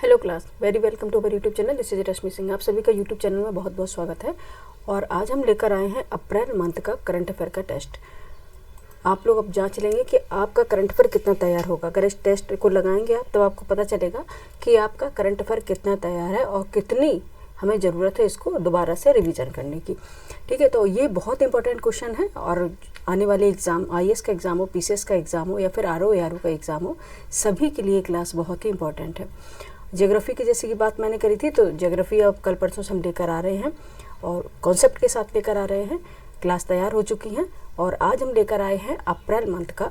Hello class, very welcome to our YouTube channel. This is Rashmi Singh. आप सभी का YouTube channel में बहुत बहुत स्वागत है। और आज हम लेकर आए हैं अप्रैल मंथ का करंट अफेयर का टेस्ट। आप लोग अब जांच लेंगे कि आपका करंट अफेयर कितना तैयार होगा। अगर इस टेस्ट को लगाएंगे आप, तब आपको पता चलेगा कि आपका करंट अफेयर कितना तैयार है और कितनी हमें ज़रूरत है इसको दोबारा से रिवीजन करने की। ठीक है, तो ये बहुत इंपॉर्टेंट क्वेश्चन है और आने वाले एग्ज़ाम, आईएएस का एग्ज़ाम हो, पीसीएस का एग्ज़ाम हो या फिर आरओ एआरओ का एग्ज़ाम हो, सभी के लिए क्लास बहुत ही इंपॉर्टेंट है। ज्योग्राफी की जैसे कि बात मैंने करी थी, तो ज्योग्राफी अब कल परसों से हम लेकर आ रहे हैं और कॉन्सेप्ट के साथ लेकर आ रहे हैं। क्लास तैयार हो चुकी हैं और आज हम लेकर आए हैं अप्रैल मंथ का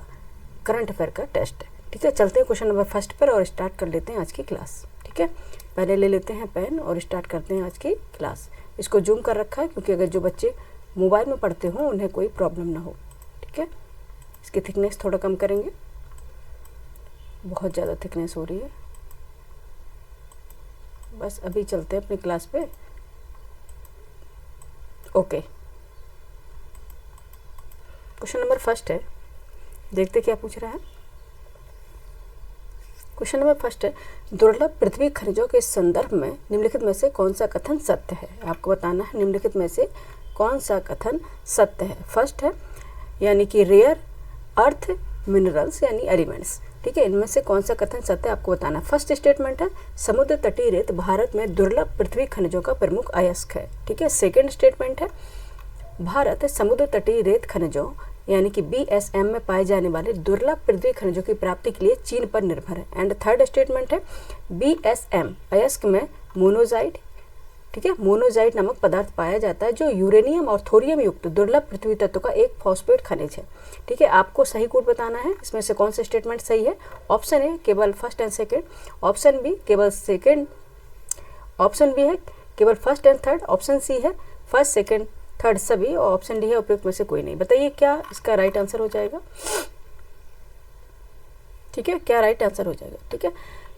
करंट अफेयर का टेस्ट। ठीक है, चलते हैं क्वेश्चन नंबर फर्स्ट पर और स्टार्ट कर लेते हैं आज की क्लास। ठीक है, पहले ले लेते हैं पेन और स्टार्ट करते हैं आज की क्लास। इसको जूम कर रखा है क्योंकि अगर जो बच्चे मोबाइल में पढ़ते हों उन्हें कोई प्रॉब्लम ना हो। ठीक है, इसकी थिकनेस थोड़ा कम करेंगे, बहुत ज़्यादा थिकनेस हो रही है। बस अभी चलते हैं अपनी क्लास पे। ओके, क्वेश्चन नंबर फर्स्ट है, देखते क्या पूछ रहा है। क्वेश्चन नंबर फर्स्ट है, दुर्लभ पृथ्वी खनिजों के संदर्भ में निम्नलिखित में से कौन सा कथन सत्य है। आपको बताना है निम्नलिखित में से कौन सा कथन सत्य है। फर्स्ट है यानी कि रेयर अर्थ मिनरल्स यानी एलिमेंट्स। ठीक है, इनमें से कौन सा कथन सत्य आपको बताना। फर्स्ट स्टेटमेंट है, समुद्र तटीय रेत भारत में दुर्लभ पृथ्वी खनिजों का प्रमुख अयस्क है। ठीक है, सेकंड स्टेटमेंट है, भारत समुद्र तटीय रेत खनिजों यानी कि बीएसएम में पाए जाने वाले दुर्लभ पृथ्वी खनिजों की प्राप्ति के लिए चीन पर निर्भर है। एंड थर्ड स्टेटमेंट है, बीएसएम अयस्क में मोनोजाइट, ठीक है, मोनोजाइट नामक पदार्थ पाया जाता है जो यूरेनियम और थोरियम युक्त दुर्लभ पृथ्वी तत्व का एक फॉस्फेट खनिज है। ठीक है, आपको सही कोड बताना है, इसमें से कौन सा स्टेटमेंट सही है। ऑप्शन ए केवल first and second, option B केवल सेकंड, ऑप्शन बी है केवल first and third, option C है फर्स्ट सेकंड थर्ड सभी, और ऑप्शन डी है उपयुक्त में से कोई नहीं। बताइए क्या इसका राइट आंसर हो जाएगा। ठीक है, क्या राइट आंसर हो जाएगा। ठीक है,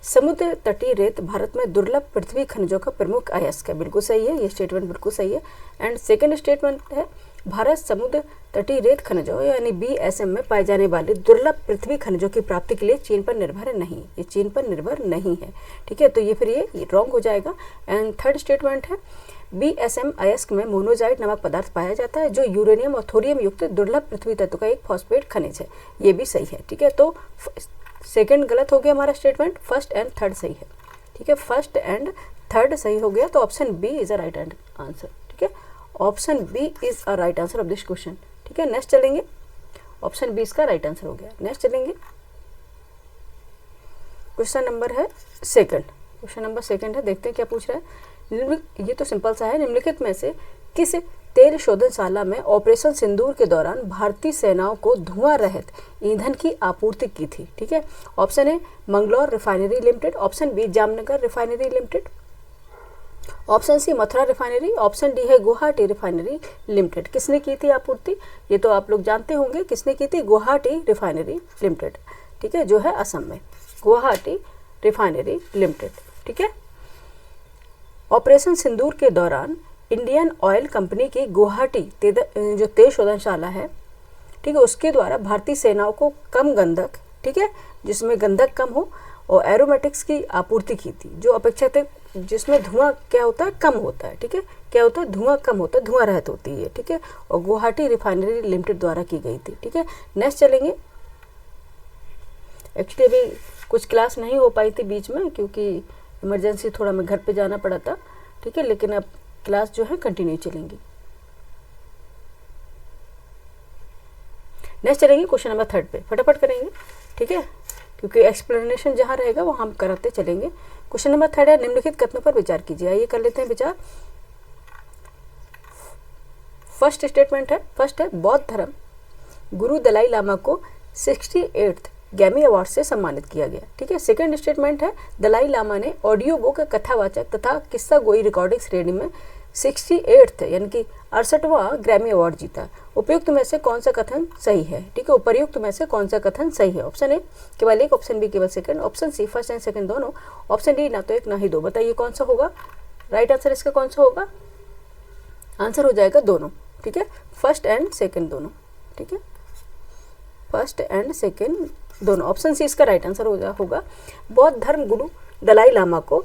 समुद्र तटीय रेत भारत में दुर्लभ पृथ्वी खनिजों का प्रमुख अयस्क है, बिल्कुल सही है, ये स्टेटमेंट बिल्कुल सही है। एंड सेकंड स्टेटमेंट है, भारत समुद्र तटीय रेत खनिजों यानी बीएसएम में पाए जाने वाले दुर्लभ पृथ्वी खनिजों की प्राप्ति के लिए चीन पर निर्भर नहीं, ये चीन पर निर्भर नहीं है। ठीक है, तो ये फिर ये रॉन्ग हो जाएगा। एंड थर्ड स्टेटमेंट है, बीएसएम अयस्क में मोनोजाइट नामक पदार्थ पाया जाता है जो यूरेनियम और थोरियम युक्त दुर्लभ पृथ्वी तत्व का एक फॉस्फेट खनिज है, ये भी सही है। ठीक है, तो सेकंड गलत हो गया हमारा स्टेटमेंट, फर्स्ट एंड थर्ड सही है। ठीक है, फर्स्ट एंड थर्ड सही हो गया, तो option B is a right answer. ठीक है, option B is a right answer of this question. ठीक है, नेक्स्ट चलेंगे, ऑप्शन बी इसका राइट आंसर हो गया। नेक्स्ट चलेंगे, क्वेश्चन नंबर है सेकंड। क्वेश्चन नंबर सेकंड है, देखते हैं क्या पूछ रहा है। ये तो सिंपल सा है, निम्नलिखित में से किस तेल शोधनशाला में ऑपरेशन सिंदूर के दौरान भारतीय सेनाओं को धुआं रहित ईंधन की आपूर्ति की थी। ठीक है, option A Mangalore refinery limited, option B Jamnagar refinery limited, option C Mathura refinery, option D है गुवाहाटी रिफाइनरी लिमिटेड। किसने की थी आपूर्ति, ये तो आप लोग जानते होंगे किसने की थी, गुवाहाटी रिफाइनरी लिमिटेड। ठीक है, जो है असम में, गुवाहाटी रिफाइनरी लिमिटेड। ठीक है, ऑपरेशन सिंदूर के दौरान इंडियन ऑयल कंपनी की गुवाहाटी जो तेल शोधनशाला है, ठीक है, उसके द्वारा भारतीय सेनाओं को कम गंधक, ठीक है, जिसमें गंधक कम हो, और एरोमेटिक्स की आपूर्ति की थी जो अपेक्षाकृत, जिसमें धुआं क्या होता है, कम होता है। ठीक है, क्या होता है, धुआं कम होता है, धुआं रहित होती है। ठीक है, और गुवाहाटी रिफाइनरी लिमिटेड द्वारा की गई थी। ठीक है, नेक्स्ट चलेंगे। एक्चुअली अभी कुछ क्लास नहीं हो पाई थी बीच में क्योंकि इमरजेंसी थोड़ा मैं घर पे जाना पड़ा था। ठीक है, लेकिन अब क्लास जो है कंटिन्यू चलेंगी। नेक्स्ट चलेंगे क्वेश्चन नंबर थर्ड पे, फटाफट करेंगे। ठीक है, क्योंकि एक्सप्लेनेशन जहाँ रहेगा वो हम कराते चलेंगे। क्वेश्चन नंबर थर्ड है, निम्नलिखित कथनों पर विचार कीजिए। आइए कर लेते हैं विचार। फर्स्ट स्टेटमेंट है, फर्स्ट है, बौद्ध धर्म गुरु दलाई लामा को 68th ग्रैमी अवार्ड से सम्मानित किया गया। ठीक है, सेकंड स्टेटमेंट है, दलाई लामा ने ऑडियो बुक कथावाचक तथा किस्सा गोई रिकॉर्डिंग श्रेणी में 68th यानी कि 68वां ग्रैमी अवार्ड जीता। उपयुक्त में से कौन सा कथन सही है। ठीक है, उपर्युक्त में से कौन सा कथन सही है। ऑप्शन ए केवल एक, ऑप्शन बी केवल second, option C first and second दोनों, ऑप्शन डी ना तो एक ना ही दो। बताइए कौन सा होगा राइट आंसर, इसका कौन सा होगा। आंसर हो जाएगा दोनों। ठीक है, फर्स्ट एंड सेकंड दोनों। ठीक है, फर्स्ट एंड सेकंड दोनों, ऑप्शन सी इसका राइट आंसर होगा। बौद्ध धर्म गुरु दलाई लामा को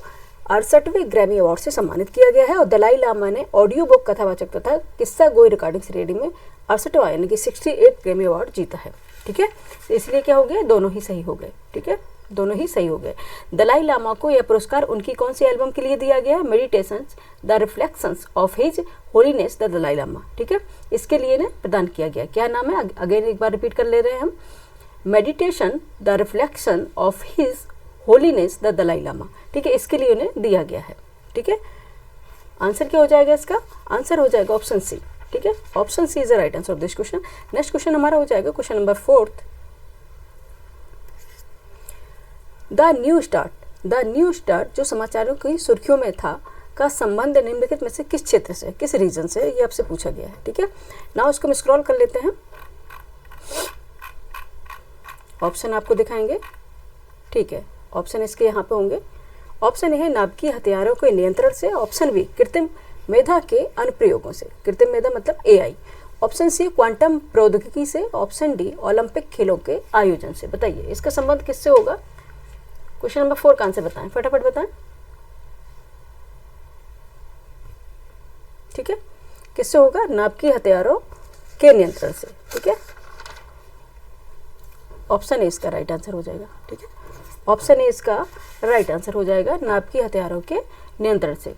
68वें ग्रैमी अवार्ड से सम्मानित किया गया है और दलाई लामा ने ऑडियो बुक कथावाचक तथा किस्सा गोई रिकॉर्डिंग श्रेणी में 68वां यानी कि 68 ग्रैमी अवार्ड जीता है। ठीक है, तो इसलिए क्या हो गया, दोनों ही सही हो गए। ठीक है, दोनों ही सही हो गए। दलाई लामा को यह पुरस्कार उनकी कौन सी एल्बम के लिए दिया गया है? Meditations the reflections of his holiness the Dalai Lama. ठीक है, इसके लिए ने प्रदान किया गया। क्या नाम है, अगेन एक बार रिपीट कर ले रहे हैं हम, meditation the reflection of his holiness the Dalai Lama. ठीक है, इसके लिए उन्हें दिया गया है। ठीक है, आंसर क्या हो जाएगा इसका? आंसर हो जाएगा ऑप्शन सी। ठीक है, option C is the right answer of this question. Next question हमारा हो जाएगा question number 4। The new start जो समाचारों की सुर्खियों में था का संबंध निम्नलिखित में से किस क्षेत्र से, किस रीजन से, ये आपसे पूछा गया है। ठीक है, नाउ इसको हम स्क्रॉल कर लेते हैं, ऑप्शन आपको दिखाएंगे। ठीक है, ऑप्शन इसके यहाँ पे होंगे। ऑप्शन ए है नाभिकीय हथियारों के नियंत्रण से, ऑप्शन बी कृत्रिम मेधा के अनुप्रयोगों से, कृत्रिम मेधा मतलब एआई, ऑप्शन सी क्वांटम प्रौद्योगिकी से, ऑप्शन डी ओलंपिक खेलों के आयोजन से। बताइए इसका संबंध किससे होगा? क्वेश्चन नंबर 4 का आंसर बताएं, फटाफट बताएं। ठीक है, किससे होगा? नाभिकीय हथियारों के नियंत्रण से। ठीक है, ऑप्शन ए इसका राइट आंसर हो जाएगा। ठीक है, ऑप्शन ए इसका राइट आंसर हो जाएगा, नाभिकीय हथियारों के नियंत्रण से।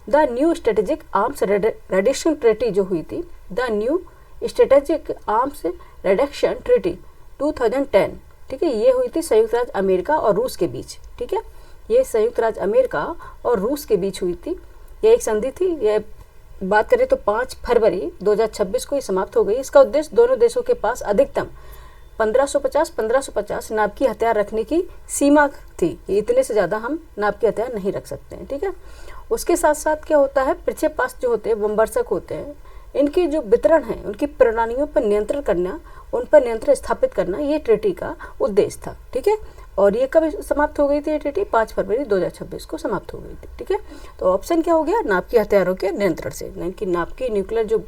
The new strategic arms reduction treaty जो हुई थी, the new strategic arms reduction treaty 2010, ठीक है, ये हुई थी संयुक्त राज्य अमेरिका और रूस के बीच। ठीक है, ये संयुक्त राज्य अमेरिका और रूस के बीच हुई थी। ये एक संधि थी। ये बात करें तो 5 फरवरी 2026 को ये समाप्त हो गई। इसका उद्देश्य दोनों देशों के पास अधिकतम 1550 नाभिकीय हथियार रखने की सीमा थी। इतने से ज़्यादा हम नाभिकीय हथियार नहीं रख सकते हैं। ठीक है, उसके साथ साथ क्या होता है, प्रक्षेपास्त्र जो होते हैं, बमवर्षक होते हैं, इनकी जो वितरण है, उनकी प्रणालियों पर नियंत्रण करना, उन पर नियंत्रण स्थापित करना, ये ट्रीटी का उद्देश्य था। ठीक है, और ये कब समाप्त हो गई थी? ये ट्रीटी 5 फरवरी 2026 को समाप्त हो गई थी। ठीक है, तो ऑप्शन क्या हो गया? नाभिकीय हथियारों के नियंत्रण से, यानी कि नाभिकीय न्यूक्लियर जो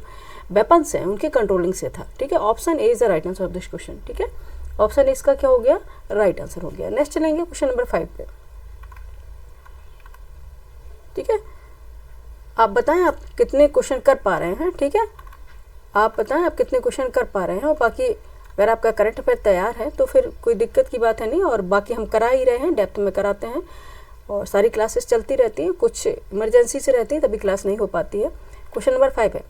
वेपन्स हैं उनके कंट्रोलिंग से था। ठीक है, option A is the right answer of this question. ठीक है, ऑप्शन ए इसका क्या हो गया? राइट आंसर हो गया। नेक्स्ट चलेंगे क्वेश्चन नंबर 5 पे। ठीक है, आप बताएं आप कितने क्वेश्चन कर पा रहे हैं। ठीक है, आप बताएं आप कितने क्वेश्चन कर पा रहे हैं, और बाकी अगर आपका करंट अफेयर तैयार है तो फिर कोई दिक्कत की बात है नहीं, और बाकी हम करा ही रहे हैं, डेप्थ में कराते हैं और सारी क्लासेस चलती रहती हैं। कुछ इमरजेंसी से रहती है तभी क्लास नहीं हो पाती है। क्वेश्चन नंबर 5 है,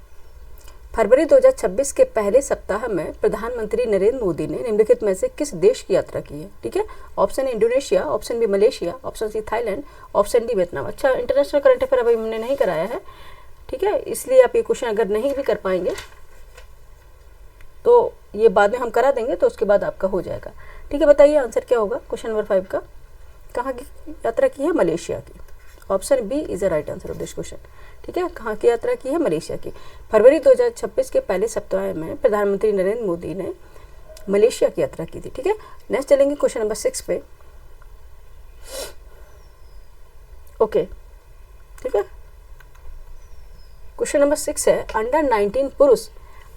फरवरी 2026 के पहले सप्ताह में प्रधानमंत्री नरेंद्र मोदी ने निम्नलिखित में से किस देश की यात्रा की है? ठीक है, option A Indonesia, option B Malaysia, option C Thailand, option D Vietnam. अच्छा, इंटरनेशनल करंट अफेयर अभी हमने नहीं कराया है। ठीक है, इसलिए आप ये क्वेश्चन अगर नहीं भी कर पाएंगे तो ये बाद में हम करा देंगे, तो उसके बाद आपका हो जाएगा। ठीक है, बताइए आंसर क्या होगा क्वेश्चन नंबर 5 का? कहाँ की यात्रा की है? मलेशिया की। Option B is the right answer of this question. ठीक है, कहाँ की यात्रा की है? मलेशिया की। फरवरी 2026 के पहले सप्ताह में प्रधानमंत्री नरेंद्र मोदी ने मलेशिया की यात्रा की थी। ठीक है, नेक्स्ट चलेंगे क्वेश्चन नंबर 6 पे। ओके, ठीक है, क्वेश्चन नंबर 6 है, अंडर 19 पुरुष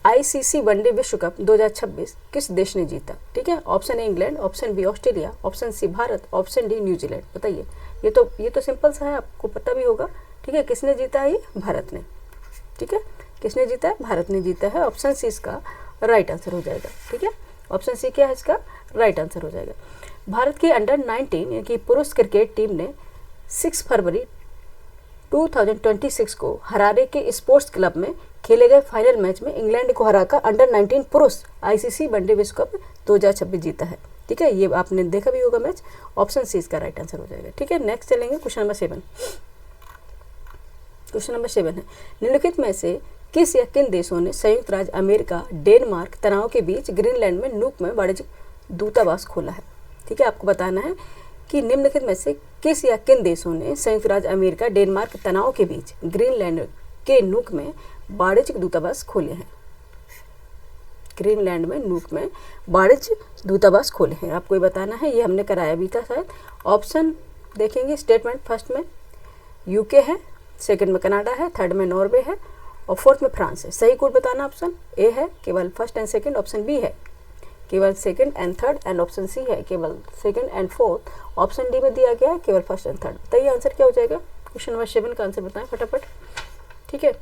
आईसीसी वनडे विश्व कप 2026 किस देश ने जीता? ठीक है, option A England, option B Australia, option C Bharat, option D New Zealand. बताइए, ये तो सिंपल सा है, आपको पता भी होगा। ठीक है, किसने जीता है? ये भारत ने। ठीक है, किसने जीता है? भारत ने जीता है। ऑप्शन सी इसका राइट आंसर हो जाएगा। ठीक है, ऑप्शन सी क्या है इसका? राइट आंसर हो जाएगा। भारत की अंडर 19 यानी कि पुरुष क्रिकेट टीम ने 6 फरवरी 2026 को हरारे के स्पोर्ट्स क्लब में खेले गए फाइनल मैच में इंग्लैंड को हराकर अंडर 19 पुरुष आईसीसी वनडे विश्व कप 2026 जीता है। ठीक है, ये आपने देखा भी होगा मैच। ऑप्शन सी इसका राइट आंसर हो जाएगा। ठीक है, नेक्स्ट चलेंगे क्वेश्चन नंबर 7। क्वेश्चन नंबर 7 है, निम्नलिखित में से किस या किन देशों ने संयुक्त राज्य अमेरिका, डेनमार्क तनाव के बीच ग्रीनलैंड में नूक में वाणिज्यिक दूतावास खोला है? ठीक है, आपको बताना है कि निम्नलिखित में से किस या किन देशों ने संयुक्त राज्य अमेरिका, डेनमार्क तनाव के बीच ग्रीनलैंड के नूक में वाणिज्यिक दूतावास खोले हैं? ग्रीनलैंड में नूक में वाणिज्य दूतावास खोले हैं, आपको ये बताना है। ये हमने कराया भी था शायद। ऑप्शन देखेंगे, स्टेटमेंट फर्स्ट में यूके है, सेकंड में कनाडा है, थर्ड में नॉर्वे है और फोर्थ में फ्रांस है। सही कोड बताना, ऑप्शन ए है केवल first and second, option B है केवल second and third, and option C है केवल second and fourth. Option D में दिया गया है केवल फर्स्ट एंड थर्ड। बताइए आंसर क्या हो जाएगा। क्वेश्चन नंबर 7 का आंसर बताएं फटाफट। ठीक है,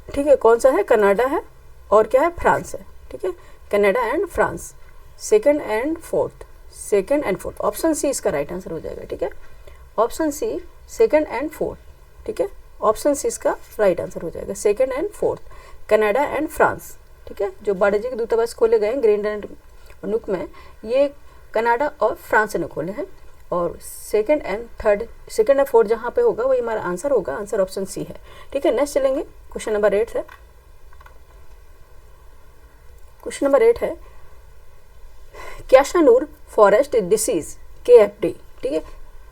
ठीक है, कौन सा है, कनाडा है और क्या है, फ्रांस है। ठीक है, Canada and France, second and fourth, second and fourth. Option C इसका राइट आंसर हो जाएगा। ठीक है, option C second and fourth. ठीक है, ऑप्शन सी इसका राइट आंसर हो जाएगा, second and fourth, Canada and France. ठीक है, जो बालाजी के दूतावास खोले गए हैं ग्रीनलैंड नुक में, ये कनाडा और फ्रांस ने खोले हैं। और second and third, second and fourth जहाँ पे होगा वही हमारा आंसर होगा। आंसर ऑप्शन सी है। ठीक है, नेक्स्ट चलेंगे, क्वेश्चन नंबर 8 है। क्वेश्चन नंबर 8 है, क्यासानूर फॉरेस्ट डिसीज KFD। ठीक है,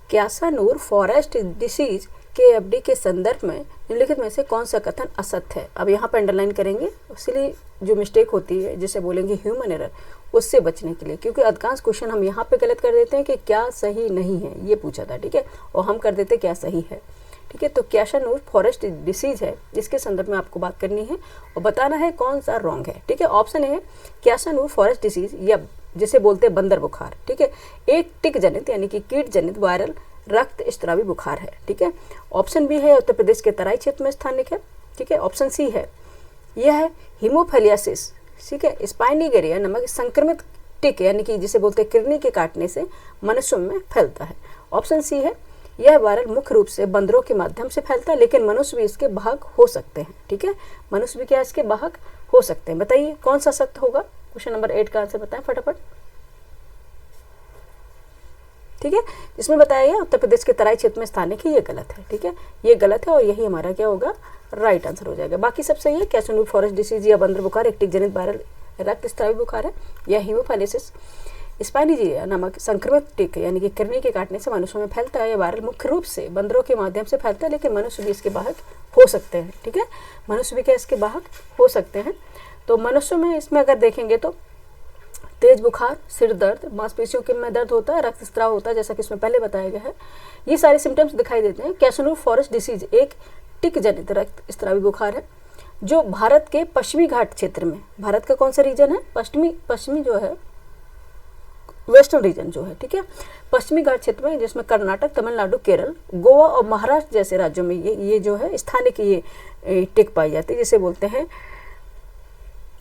क्यासानूर फॉरेस्ट डिसीज KFD के संदर्भ में निम्नलिखित में से कौन सा कथन असत्य है। अब यहाँ पर अंडरलाइन करेंगे, इसलिए जो मिस्टेक होती है जिसे बोलेंगे ह्यूमन एरर, उससे बचने के लिए, क्योंकि अधिकांश क्वेश्चन हम यहाँ पे गलत कर देते हैं कि क्या सही नहीं है, ये पूछा था। ठीक है, और हम कर देते क्या सही है। ठीक है, तो क्यासानूर फॉरेस्ट डिसीज है, इसके संदर्भ में आपको बात करनी है और बताना है कौन सा रॉन्ग है। ठीक है, ऑप्शन है क्यासानूर फॉरेस्ट डिसीज, या जिसे बोलते हैं बंदर बुखार। ठीक है, एक टिक जनित यानी कि कीट जनित वायरल रक्त स्त्रावी बुखार है। ठीक है, ऑप्शन बी है उत्तर प्रदेश के तराई क्षेत्र में स्थानिक है। ठीक है, ऑप्शन सी है यह है हीमोफेलियासिस। ठीक है, स्पाइनिगेरिया नामक संक्रमित टिक यानी कि जिसे बोलते हैं किडनी के काटने से मनुष्यों में फैलता है। ऑप्शन सी है यह वायरल मुख्य रूप से बंदरों के माध्यम से फैलता है, लेकिन मनुष्य भी इसके वाहक हो सकते हैं। ठीक है, मनुष्य भी क्या इसके वाहक हो सकते हैं। बताइए कौन सा सत्य होगा। क्वेश्चन नंबर 8 का आंसर बताएं फटाफट। ठीक है, इसमें बताया गया उत्तर प्रदेश के तराई क्षेत्र में स्थानिक है, ये गलत है। ठीक है, ये गलत है और यही हमारा क्या होगा, राइट आंसर हो जाएगा। बाकी सब सही है। क्यासानूर फॉरेस्ट डिसीज या बंदर बुखार एक टिक जनित वायरल रक्त स्त्रावी बुखार है, या हीमोफेलियासिस स्पाइनिगेरिया नामक संक्रमित टिक यानी कि किडनी के काटने से मनुष्यों में फैलता है। यह वायरल मुख्य रूप से बंदरों के माध्यम से फैलता है, लेकिन मनुष्य भी इसके वाहक हो सकते हैं। ठीक है, मनुष्य भी क्या इसके वाहक हो सकते हैं। तो मनुष्यों में इसमें अगर देखेंगे तो तेज बुखार, सिर दर्द, मांसपेशियों के में दर्द होता है, रक्तस्राव होता है, जैसा कि इसमें पहले बताया गया है। ये सारे सिम्टम्स दिखाई देते हैं। क्यासानूर फॉरेस्ट डिसीज एक टिक जनित रक्त स्त्रावी बुखार है जो भारत के पश्चिमी घाट क्षेत्र में, भारत का कौन सा रीजन है, पश्चिमी जो है वेस्टर्न रीजन जो है, ठीक है, पश्चिमी घाट क्षेत्र में, जिसमें कर्नाटक, तमिलनाडु, केरल, गोवा और महाराष्ट्र जैसे राज्यों में ये जो है स्थानिक ये टिक पाई जाती है, जिसे बोलते हैं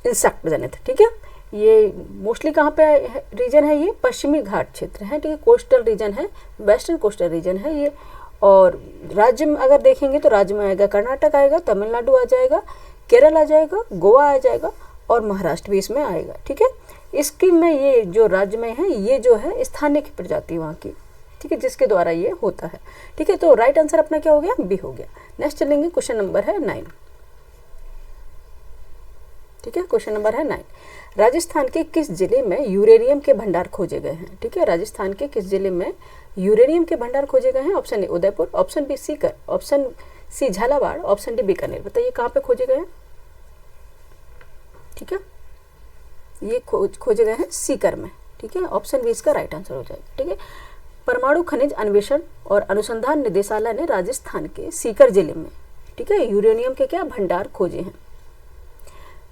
इंसेक्ट जनित। ठीक है, ये मोस्टली कहाँ पे रीजन है, ये पश्चिमी घाट क्षेत्र है। ठीक है, कोस्टल रीजन है, वेस्टर्न कोस्टल रीजन है ये। और राज्य में अगर देखेंगे तो राज्य में आएगा कर्नाटक आएगा, तमिलनाडु आ जाएगा, केरल आ जाएगा, गोवा आ जाएगा और महाराष्ट्र भी इसमें आएगा। ठीक है, इसकी में ये जो राज्य में है ये जो है स्थानिक प्रजाति वहाँ की, ठीक है, जिसके द्वारा ये होता है। ठीक है, तो राइट आंसर अपना क्या हो गया, बी हो गया। नेक्स्ट चलेंगे, क्वेश्चन नंबर है 9। ठीक है, क्वेश्चन नंबर है 9। राजस्थान के किस जिले में यूरेनियम के भंडार खोजे गए हैं। ठीक है, राजस्थान के किस जिले में यूरेनियम के भंडार खोजे गए हैं। Option A Udaipur, option B Sikar, option C Jhalawar, option D Bikaner. बताइए कहाँ पे खोजे गए हैं। ठीक है, ये खोजे गए हैं सीकर में। ठीक है, ऑप्शन बी इसका राइट आंसर हो जाएगा। ठीक है, परमाणु खनिज अन्वेषण और अनुसंधान निदेशालय ने राजस्थान के सीकर जिले में, ठीक है, यूरेनियम के क्या भंडार खोजे हैं।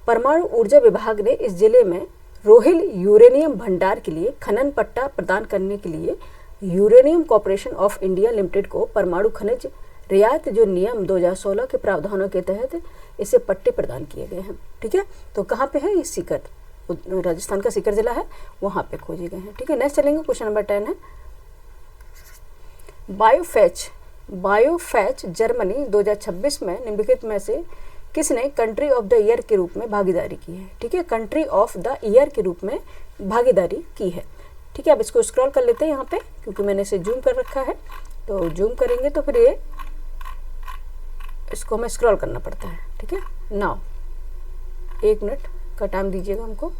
परमाणु ऊर्जा विभाग ने इस जिले में रोहिल यूरेनियम भंडार के लिए खनन पट्टा प्रदान करने के लिए uranium corporation of India limited को परमाणु खनिज रियायत जो नियम 2016 के प्रावधानों के तहत इसे पट्टे प्रदान किए गए हैं। ठीक है, तो कहाँ पे है ये सीकर, राजस्थान का सीकर जिला है, वहाँ पे खोजे गए हैं। ठीक है, नेक्स्ट चलेंगे, क्वेश्चन नंबर 10 है। बायोफैच जर्मनी 2026 में निम्नलिखित में से किसने कंट्री ऑफ द ईयर के रूप में भागीदारी की है। ठीक है, कंट्री ऑफ द ईयर के रूप में भागीदारी की है। ठीक है, अब इसको स्क्रॉल कर लेते हैं यहाँ पे, क्योंकि मैंने इसे जूम कर रखा है, तो जूम करेंगे तो फिर ये इसको हमें स्क्रॉल करना पड़ता है। ठीक है, नाउ 1 मिनट का टाइम दीजिएगा हमको।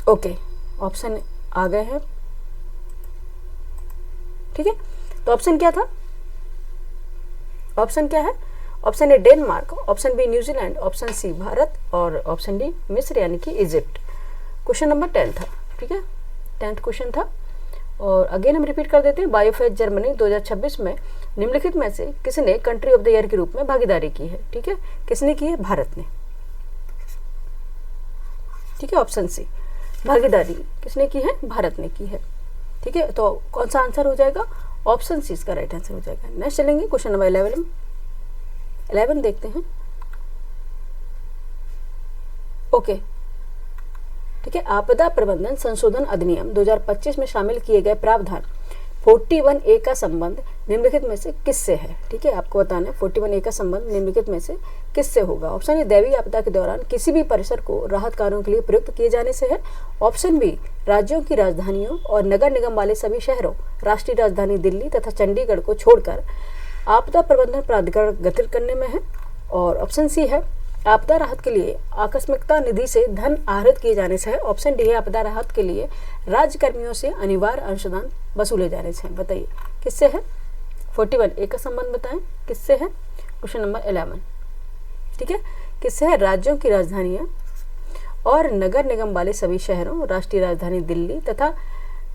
ओके, ऑप्शन आ गए हैं। ठीक है, तो ऑप्शन क्या था, ऑप्शन क्या है, option A Denmark, option B New Zealand, option C Bharat और ऑप्शन डी मिस्र यानी कि इजिप्ट। क्वेश्चन नंबर 10 था। ठीक है, 10th क्वेश्चन था। और अगेन हम रिपीट कर देते हैं, बायोफेज जर्मनी 2026 में निम्नलिखित में से किसने कंट्री ऑफ द ईयर के रूप में भागीदारी की है? ठीक है, किसने की है? भारत ने। ठीक है, ऑप्शन सी, भागीदारी किसने की है? भारत ने की है। ठीक है, तो कौन सा आंसर हो जाएगा? ऑप्शन सी इसका राइट आंसर हो जाएगा। नेक्स्ट चलेंगे क्वेश्चन नंबर 11 देखते हैं। ओके, ठीक है, आपदा प्रबंधन संशोधन अधिनियम 2025 में शामिल किए गए प्रावधान 41A का संबंध निम्नलिखित में से किससे है? ठीक है, आपको बताना है 41A का संबंध निम्नलिखित में से किससे होगा? ऑप्शन ए, दैवीय आपदा के दौरान किसी भी परिसर को राहत कार्यों के लिए प्रयुक्त किए जाने से है। ऑप्शन बी, राज्यों की राजधानियों और नगर निगम वाले सभी शहरों, राष्ट्रीय राजधानी दिल्ली तथा चंडीगढ़ को छोड़कर आपदा प्रबंधन प्राधिकरण गठित करने में है। और ऑप्शन सी है, आपदा राहत के लिए आकस्मिकता निधि से धन आहरित किए जाने से है। ऑप्शन डी है, आपदा राहत के लिए राज्य कर्मियों से अनिवार्य अंशदान वसूले जाने से है। बताइए किससे है? 41A का संबंध बताएं किससे है? Question number 11। ठीक है, किससे है? राज्यों की राजधानियां और नगर निगम वाले सभी शहरों, राष्ट्रीय राजधानी दिल्ली तथा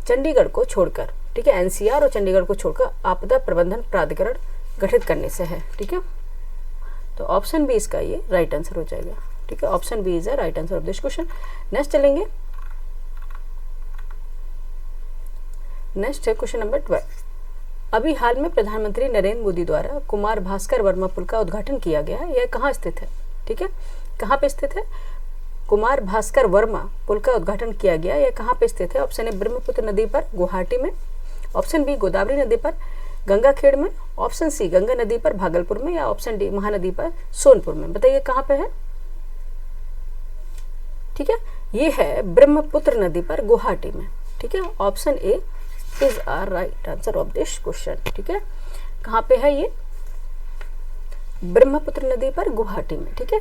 चंडीगढ़ को छोड़कर, ठीक है, NCR और चंडीगढ़ को छोड़कर आपदा प्रबंधन प्राधिकरण गठित करने से है। ठीक है, तो ऑप्शन बी इसका ये राइट आंसर हो जाएगा। ठीक है, option B is the right answer of this question. Next चलेंगे, नेक्स्ट है क्वेश्चन नंबर 12। अभी हाल में प्रधानमंत्री नरेंद्र मोदी द्वारा कुमार भास्कर वर्मा पुल का उद्घाटन किया गया है। यह कहाँ स्थित है? ठीक है, कहाँ पे स्थित है? कुमार भास्कर वर्मा पुल का उद्घाटन किया गया, यह कहाँ पे स्थित है? ऑप्शन ए, ब्रह्मपुत्र नदी पर गुवाहाटी में। ऑप्शन बी, गोदावरी नदी पर गंगाखेड़ में। ऑप्शन सी, गंगा नदी पर भागलपुर में। या ऑप्शन डी, महानदी पर सोनपुर में। बताइए कहाँ पे है? ठीक है, ये है ब्रह्मपुत्र नदी पर गुवाहाटी में। ठीक है, option A is are right answer of this question. ठीक है, कहाँ पे है ये? ब्रह्मपुत्र नदी पर गुवाहाटी में। ठीक है,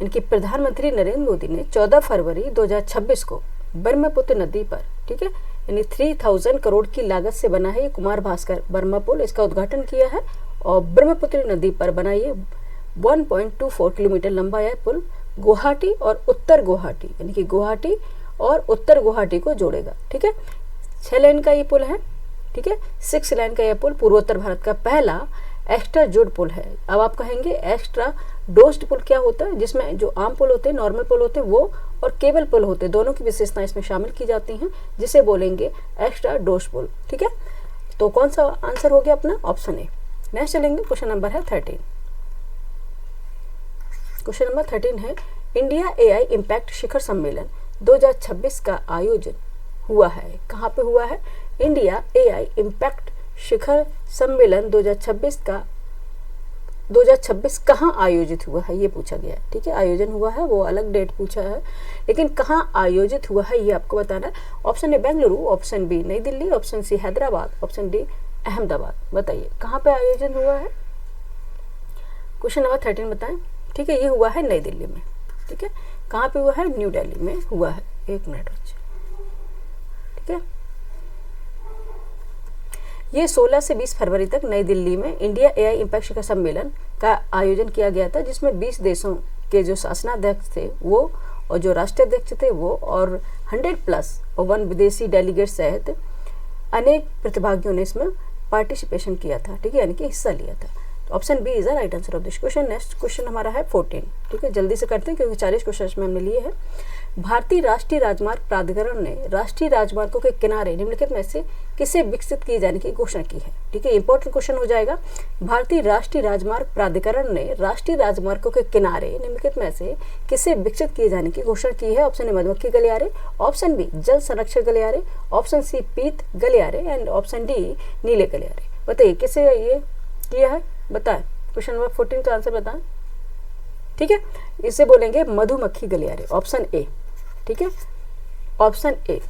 इनकी प्रधानमंत्री नरेंद्र मोदी ने 14 फरवरी 2026 को ब्रह्मपुत्र नदी पर, ठीक है, यानी 3000 करोड़ की लागत से बना है ये कुमार भास्कर वर्मा पुल, इसका उद्घाटन किया है। और ब्रह्मपुत्र नदी पर बना ये 1.24 किलोमीटर लंबा यह पुल गुवाहाटी और उत्तर गुवाहाटी, यानी कि गुवाहाटी और उत्तर गुवाहाटी को जोड़ेगा। ठीक है, 6 लेन का ये पुल है। ठीक है, 6 लेन का यह पुल पूर्वोत्तर भारत का पहला एक्स्ट्रा जोड पुल है। अब आप कहेंगे एक्स्ट्रा डोज्ड पुल क्या होता है? जिसमें जो आम पुल होते हैं, नॉर्मल पुल होते हैं वो, और केबल पुल होते हैं, दोनों की विशेषताएं इसमें शामिल की जाती हैं, जिसे बोलेंगे एक्स्ट्रा डोज्ड पुल। ठीक है, तो कौन सा आंसर हो गया अपना? Option A. नेक्स्ट चलेंगे, क्वेश्चन नंबर है 13। क्वेश्चन नंबर 13 है, इंडिया AI इम्पैक्ट शिखर सम्मेलन 2026 का आयोजन हुआ है। कहाँ पे हुआ है? इंडिया AI इम्पैक्ट शिखर सम्मेलन 2026 कहाँ आयोजित हुआ है, ये पूछा गया है। ठीक है, आयोजन हुआ है वो अलग डेट पूछा है, लेकिन कहाँ आयोजित हुआ है ये आपको बताना है। Option A, Bengaluru. Option B, Nai Delhi. Option C, Hyderabad. Option D, Ahmedabad. बताइए कहाँ पे आयोजन हुआ है? क्वेश्चन नंबर 13 बताएं। ठीक है, ये हुआ है नई दिल्ली में। ठीक है, कहाँ पे हुआ है? न्यू दिल्ली में हुआ है। 1 मिनट बच्चे। ठीक है, ये 16 से 20 फरवरी तक नई दिल्ली में इंडिया AI इम्पैक्ट शिखर सम्मेलन का आयोजन किया गया था, जिसमें 20 देशों के जो शासनाध्यक्ष थे वो, और जो राष्ट्राध्यक्ष थे वो, और 100+ और 1 विदेशी डेलीगेट सहित अनेक प्रतिभागियों ने इसमें पार्टिसिपेशन किया था। ठीक है, यानी कि हिस्सा लिया था। तो option B is the right answer of this question. Next question हमारा है 14। ठीक है, जल्दी से करते हैं क्योंकि 40 क्वेश्चन में हमने लिए हैं। भारतीय राष्ट्रीय राजमार्ग प्राधिकरण ने राष्ट्रीय राजमार्गों के किनारे निम्नलिखित में से किसे विकसित किए जाने की घोषणा की है? ठीक है, इंपॉर्टेंट क्वेश्चन हो जाएगा। भारतीय राष्ट्रीय राजमार्ग प्राधिकरण ने राष्ट्रीय राजमार्गों के किनारे निम्नलिखित में से किसे विकसित किए जाने की घोषणा की है? ऑप्शन ए, मधुमक्खी गलियारे। ऑप्शन बी, जल संरक्षण गलियारे। ऑप्शन सी, पीत गलियारे। एंड ऑप्शन डी, नीले गलियारे। बताइए किसे ये किया है? बताएं, क्वेश्चन नंबर 14 का आंसर बताएं। ठीक है, इसे बोलेंगे मधुमक्खी गलियारे। Option A. ठीक है, ऑप्शन ए।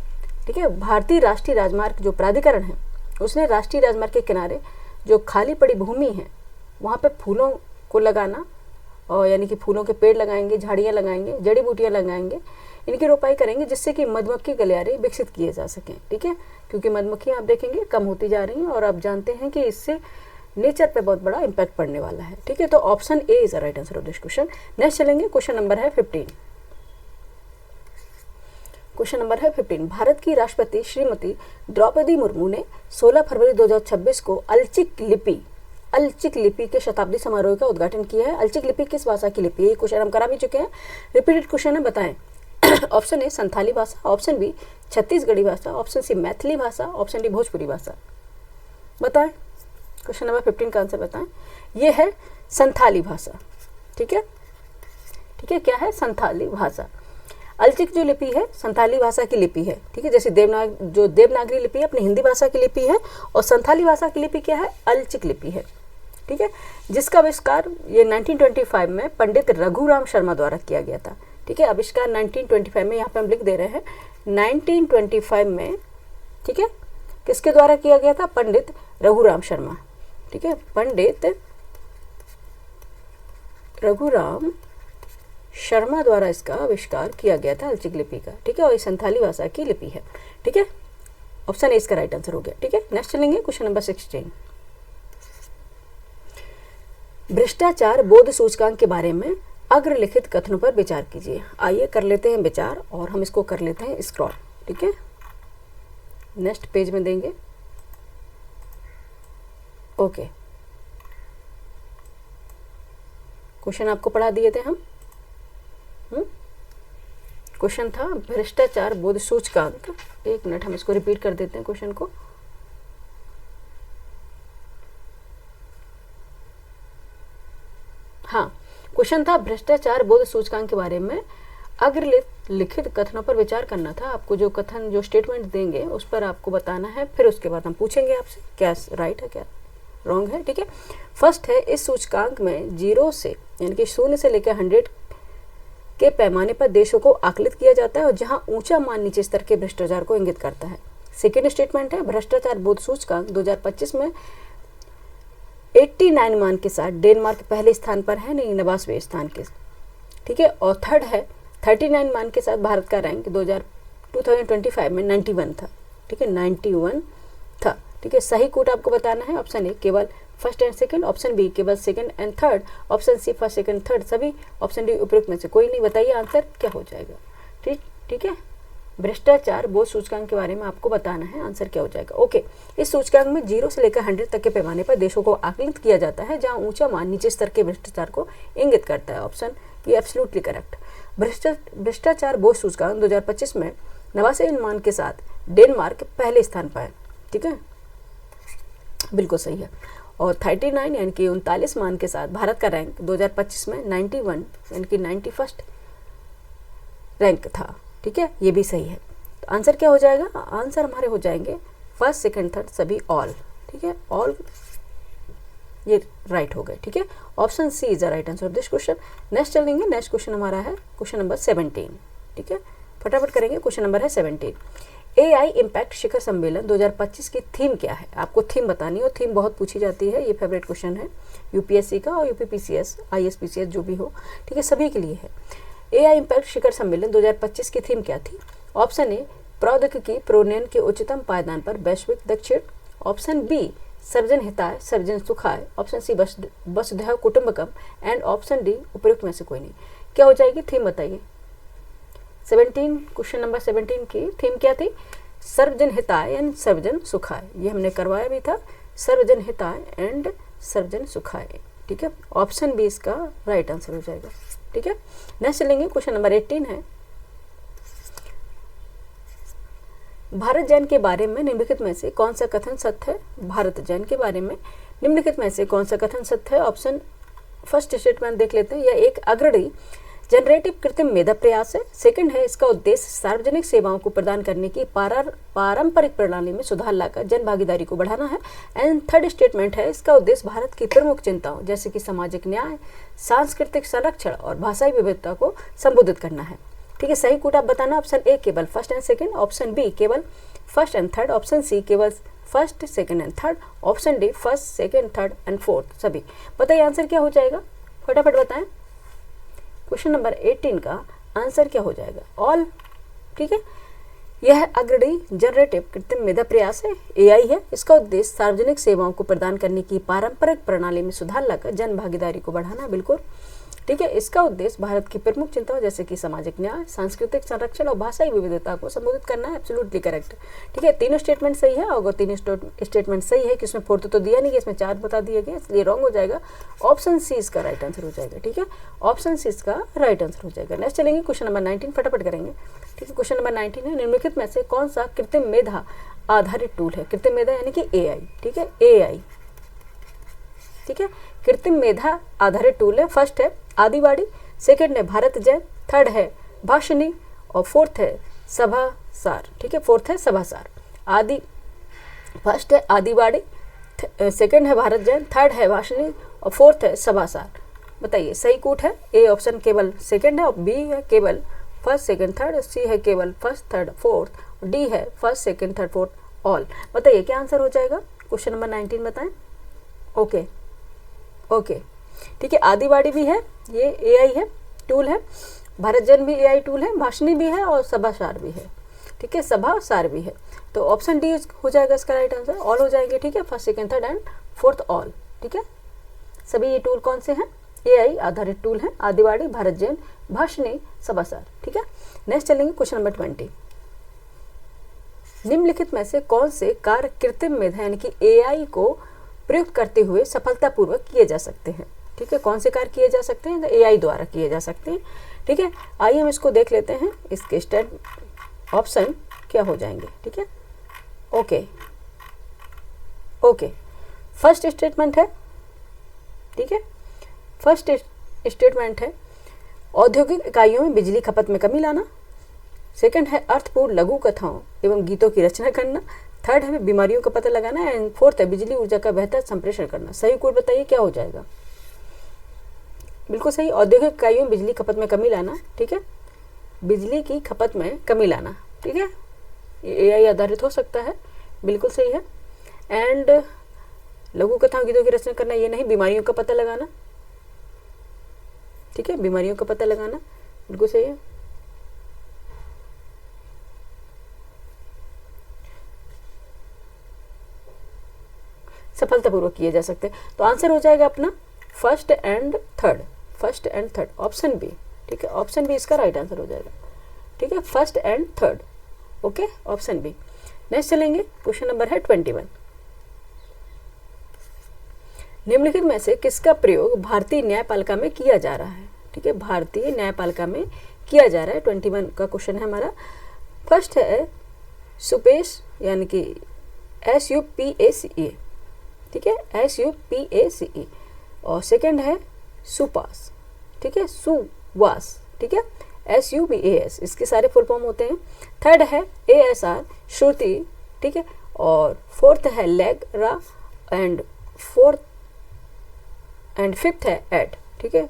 ठीक है, भारतीय राष्ट्रीय राजमार्ग जो प्राधिकरण है उसने राष्ट्रीय राजमार्ग के किनारे जो खाली पड़ी भूमि है वहाँ पे फूलों को लगाना, और यानी कि फूलों के पेड़ लगाएंगे, झाड़ियाँ लगाएंगे, जड़ी बूटियाँ लगाएंगे, इनकी रोपाई करेंगे, जिससे कि मधुमक्खी गलियारे विकसित किए जा सकें। ठीक है, क्योंकि मधुमक्खियाँ आप देखेंगे कम होती जा रही हैं, और आप जानते हैं कि इससे नेचर पे बहुत बड़ा इम्पैक्ट पड़ने वाला है। ठीक है, तो option A is the right answer of this question. Next चलेंगे, क्वेश्चन नंबर है 15। क्वेश्चन नंबर है 15, भारत की राष्ट्रपति श्रीमती द्रौपदी मुर्मू ने 16 फरवरी 2026 को अल्चिक लिपि के शताब्दी समारोह का उद्घाटन किया है। अल्चिक लिपि किस भाषा की लिपि है? ये क्वेश्चन हम करा भी चुके हैं, रिपीटेड क्वेश्चन है, बताएं। ऑप्शन ए संथाली भाषा, ऑप्शन बी छत्तीसगढ़ी भाषा, ऑप्शन सी मैथिली भाषा, ऑप्शन डी भोजपुरी भाषा। बताएं, क्वेश्चन नंबर 15 का आंसर बताएं। ये है संथाली भाषा। ठीक है, ठीक है, क्या है? संथाली भाषा। अल्चिक जो लिपि है संथाली भाषा की लिपि है। ठीक है, जैसे देवनागरी लिपि है अपनी हिंदी भाषा की लिपि है, और संथाली भाषा की लिपि क्या है? अल्चिक लिपि है। ठीक है, जिसका आविष्कार ये 1925 में पंडित रघुराम शर्मा द्वारा किया गया था। ठीक है, आविष्कार 1925 में, यहाँ पे हम लिख दे रहे हैं 1925 में। ठीक है, किसके द्वारा किया गया था? पंडित रघुराम शर्मा। ठीक है, पंडित रघुराम शर्मा द्वारा इसका आविष्कार किया गया था अल्चिक लिपि का। ठीक है, और ये संथाली भाषा की लिपि है। ठीक है, ऑप्शन ए इसका राइट आंसर हो गया। ठीक है, नेक्स्ट चलेंगे क्वेश्चन नंबर 16, भ्रष्टाचार बोध सूचकांक के बारे में अग्रलिखित कथनों पर विचार कीजिए। आइए कर लेते हैं विचार, और हम इसको कर लेते हैं स्क्रॉल। ठीक है, नेक्स्ट पेज में देंगे। ओके, क्वेश्चन आपको पढ़ा दिए थे हम। क्वेश्चन था भ्रष्टाचार बोध सूचकांक। एक मिनट, हम इसको रिपीट कर देते हैं क्वेश्चन को। हाँ, क्वेश्चन था भ्रष्टाचार बोध सूचकांक के बारे में अग्रलिखित कथनों पर विचार करना था। आपको जो कथन, जो स्टेटमेंट देंगे उस पर आपको बताना है, फिर उसके बाद हम पूछेंगे आपसे क्या राइट है क्या रॉन्ग है। ठीक है, फर्स्ट है, इस सूचकांक में 0 से यानी कि 0 से लेकर 100 के पैमाने पर देशों को आकलित किया जाता है, और जहां ऊंचा मान नीचे स्तर के भ्रष्टाचार को इंगित करता है। सेकेंड स्टेटमेंट है, भ्रष्टाचार बोध सूचकांक 2025 में 89 मान के साथ डेनमार्क पहले स्थान पर है, 89वें स्थान के। ठीक है, और थर्ड है, 39 मान के साथ भारत का रैंक 2025 में 91 था। ठीक है, 91 था। ठीक है, सही कोट आपको बताना है। ऑप्शन ए केवल first and second, option B केवल second and third, option C first second third सभी, ऑप्शन डी उपयुक्त में से कोई नहीं। बताइए आंसर क्या हो जाएगा। ठीक है, भ्रष्टाचार बोध सूचकांक के बारे में आपको बताना है, आंसर क्या हो जाएगा। ओके, इस सूचकांक में 0 से लेकर 100 तक के पैमाने पर देशों को आकलित किया जाता है, जहां ऊंचा मान नीचे स्तर के भ्रष्टाचार को इंगित करता है। ऑप्शन ये एब्सोल्युटली करेक्ट। भ्रष्टाचार बोध सूचकांक 2025 में 89 मान के साथ डेनमार्क पहले स्थान पर है। ठीक है, बिल्कुल सही है। और 39 यानी कि 39 मान के साथ भारत का रैंक 2025 में 91 यानी कि 91st रैंक था। ठीक है, ये भी सही है। तो आंसर क्या हो जाएगा? आंसर हमारे हो जाएंगे फर्स्ट सेकंड थर्ड सभी ऑल। ठीक है, ऑल ये राइट हो गए। ठीक है, option C is the right answer of this question. Next चलेंगे, नेक्स्ट क्वेश्चन हमारा है क्वेश्चन नंबर 17। ठीक है, फटाफट करेंगे। क्वेश्चन नंबर है 17, AI इम्पैक्ट शिखर सम्मेलन 2025 की थीम क्या है? आपको थीम बतानी हो, थीम बहुत पूछी जाती है, ये फेवरेट क्वेश्चन है यूपीएससी का और यूपीपीसीएस ISPCS जो भी हो। ठीक है, सभी के लिए है। AI इम्पैक्ट शिखर सम्मेलन 2025 की थीम क्या थी? ऑप्शन ए प्रौद्योगिकी प्रोन्नयन के उच्चतम पायदान पर वैश्विक दक्षिण, ऑप्शन बी सर्वजन हिताय सर्वजन सुखाय, ऑप्शन सी वसुधैव कुटुंबकम, एंड ऑप्शन डी उपयुक्त में से कोई नहीं। क्या हो जाएगी थीम बताइए? 17 क्वेश्चन नंबर 17 की थीम क्या थी? सर्वजन हिताय एंड सर्वजन सुखाय। ये हमने करवाया भी था, सर्वजन हिताय एंड सर्वजन सुखाय। ठीक है, ऑप्शन बी इसका राइट आंसर हो जाएगा। ठीक है, नेक्स्ट चलेंगे। क्वेश्चन नंबर 18 है, भारत जैन के बारे में निम्नलिखित में से कौन सा कथन सत्य है? भारत जैन के बारे में निम्नलिखित में से कौन सा कथन सत्य है? ऑप्शन फर्स्ट स्टेटमेंट देख लेते हैं। यह एक अग्रणी जनरेटिव कृत्रिम मेधा प्रयास है। सेकंड है, इसका उद्देश्य सार्वजनिक सेवाओं को प्रदान करने की पारंपरिक प्रणाली में सुधार लाकर जन भागीदारी को बढ़ाना है। एंड थर्ड स्टेटमेंट है, इसका उद्देश्य भारत की प्रमुख चिंताओं जैसे कि सामाजिक न्याय, सांस्कृतिक संरक्षण और भाषाई विविधता को संबोधित करना है। ठीक है, सही कोट आप बताना। ऑप्शन ए केवल first and second, option B केवल first and third, option C केवल first second and third, option D first second third and fourth सभी। बताइए आंसर क्या हो जाएगा, फटाफट बताएं। क्वेश्चन नंबर 18 का आंसर क्या हो जाएगा? ऑल। ठीक है, यह अग्रणी जनरेटिव कृत्रिम मेधा प्रयास है, AI है। इसका उद्देश्य सार्वजनिक सेवाओं को प्रदान करने की पारंपरिक प्रणाली में सुधार लाकर जन भागीदारी को बढ़ाना। बिल्कुल ठीक है। इसका उद्देश्य भारत की प्रमुख चिंताओं जैसे कि सामाजिक न्याय, सांस्कृतिक संरक्षण और भाषाई विविधता को संबोधित करना है। Absolutely correct. ठीक है, तीनों स्टेटमेंट सही है। और तीनों स्टेटमेंट सही है कि इसमें 4 तो दिया नहीं, इसमें 4 बता दिए गए, इसलिए रॉन्ग हो जाएगा। ऑप्शन सी इसका राइट आंसर हो जाएगा। ठीक है, ऑप्शन सी इसका राइट आंसर हो जाएगा। नेक्स्ट चलेंगे क्वेश्चन नंबर 19, फटाफट करेंगे। ठीक है, क्वेश्चन नंबर 19 है, निम्नलिखित में से कौन सा कृत्रिम मेधा आधारित टूल है? कृत्रिम मेधा यानी कि AI। ठीक है, AI। ठीक है, कृत्रिम मेधा आधारित टूल है। फर्स्ट है आदिवाड़ी, सेकंड है भारत जैन, थर्ड है भाषिनी और फोर्थ है सभासार। ठीक है, फोर्थ है सभासार। फर्स्ट है आदिवाड़ी, सेकंड है भारत जैन, थर्ड है भाषिनी और फोर्थ है सभासार। बताइए सही कूट है। ए ऑप्शन केवल सेकंड है और बी है केवल फर्स्ट सेकंड थर्ड, सी है केवल फर्स्ट थर्ड फोर्थ, डी है first second third fourth all. बताइए क्या आंसर हो जाएगा? क्वेश्चन नंबर 19 बताएं। ओके ओके, ठीक है, आदिवाड़ी भी है, ये AI है, टूल है, भारत जन भी AI टूल है, भाषिनी भी है और सभासार भी है। ठीक है, सभासार भी है। तो ऑप्शन डी हो जाएगा इसका राइट आंसर। ऑल हो जाएंगे। ठीक है, first second third and fourth all. ठीक है, सभी ये टूल कौन से हैं? AI आधारित टूल है, आदिवाड़ी, भारत जैन, भाषिनी, सभासार। ठीक है, नेक्स्ट चलेंगे क्वेश्चन नंबर 20। निम्नलिखित में से कौन से कार्य कृत्रिम मेधा यानी कि AI को प्रयुक्त करते हुए सफलतापूर्वक किए जा सकते हैं? ठीक है, कौन से कार्य किए जा सकते हैं? तो AI द्वारा किए जा सकते हैं। ठीक है, आइए हम इसको देख लेते हैं। इसके स्टेट ऑप्शन क्या हो जाएंगे? ठीक है, ओके ओके, फर्स्ट स्टेटमेंट है। ठीक है, फर्स्ट स्टेटमेंट है औद्योगिक इकाइयों में बिजली खपत में कमी लाना। सेकंड है अर्थपूर्ण लघु कथाओं एवं गीतों की रचना करना। थर्ड है बीमारियों का पता लगाना एंड फोर्थ है बिजली ऊर्जा का बेहतर संप्रेषण करना। सही कोड बताइए क्या हो जाएगा? बिल्कुल सही, औद्योगिक इकाइयों में बिजली खपत में कमी लाना। ठीक है, बिजली की खपत में कमी लाना। ठीक है, AI आधारित हो सकता है, बिल्कुल सही है। एंड लघु कथाओं गीतों की रचना करना ये नहीं, बीमारियों का पता लगाना। ठीक है, बीमारियों का पता लगाना बिल्कुल सही है। सफलतापूर्वक किए जा सकते हैं। तो आंसर हो जाएगा अपना first and third, first and third, option B. ठीक है, ऑप्शन बी इसका राइट आंसर हो जाएगा। ठीक है, first and third, okay, option B. Next चलेंगे, क्वेश्चन नंबर है 21। निम्नलिखित में से किसका प्रयोग भारतीय न्यायपालिका में किया जा रहा है? ठीक है, भारतीय न्यायपालिका में किया जा रहा है। 21 का क्वेश्चन है हमारा। फर्स्ट है सुपेश यानी कि SUPACE। ठीक है, SUPACE। और सेकंड है सुपास। ठीक है, सुवास। ठीक है, SUBAS, इसके सारे फुल फॉर्म होते हैं। थर्ड है ASR श्रुति। ठीक है, और फोर्थ है लेगरा एंड फिफ्थ है एड। ठीक है,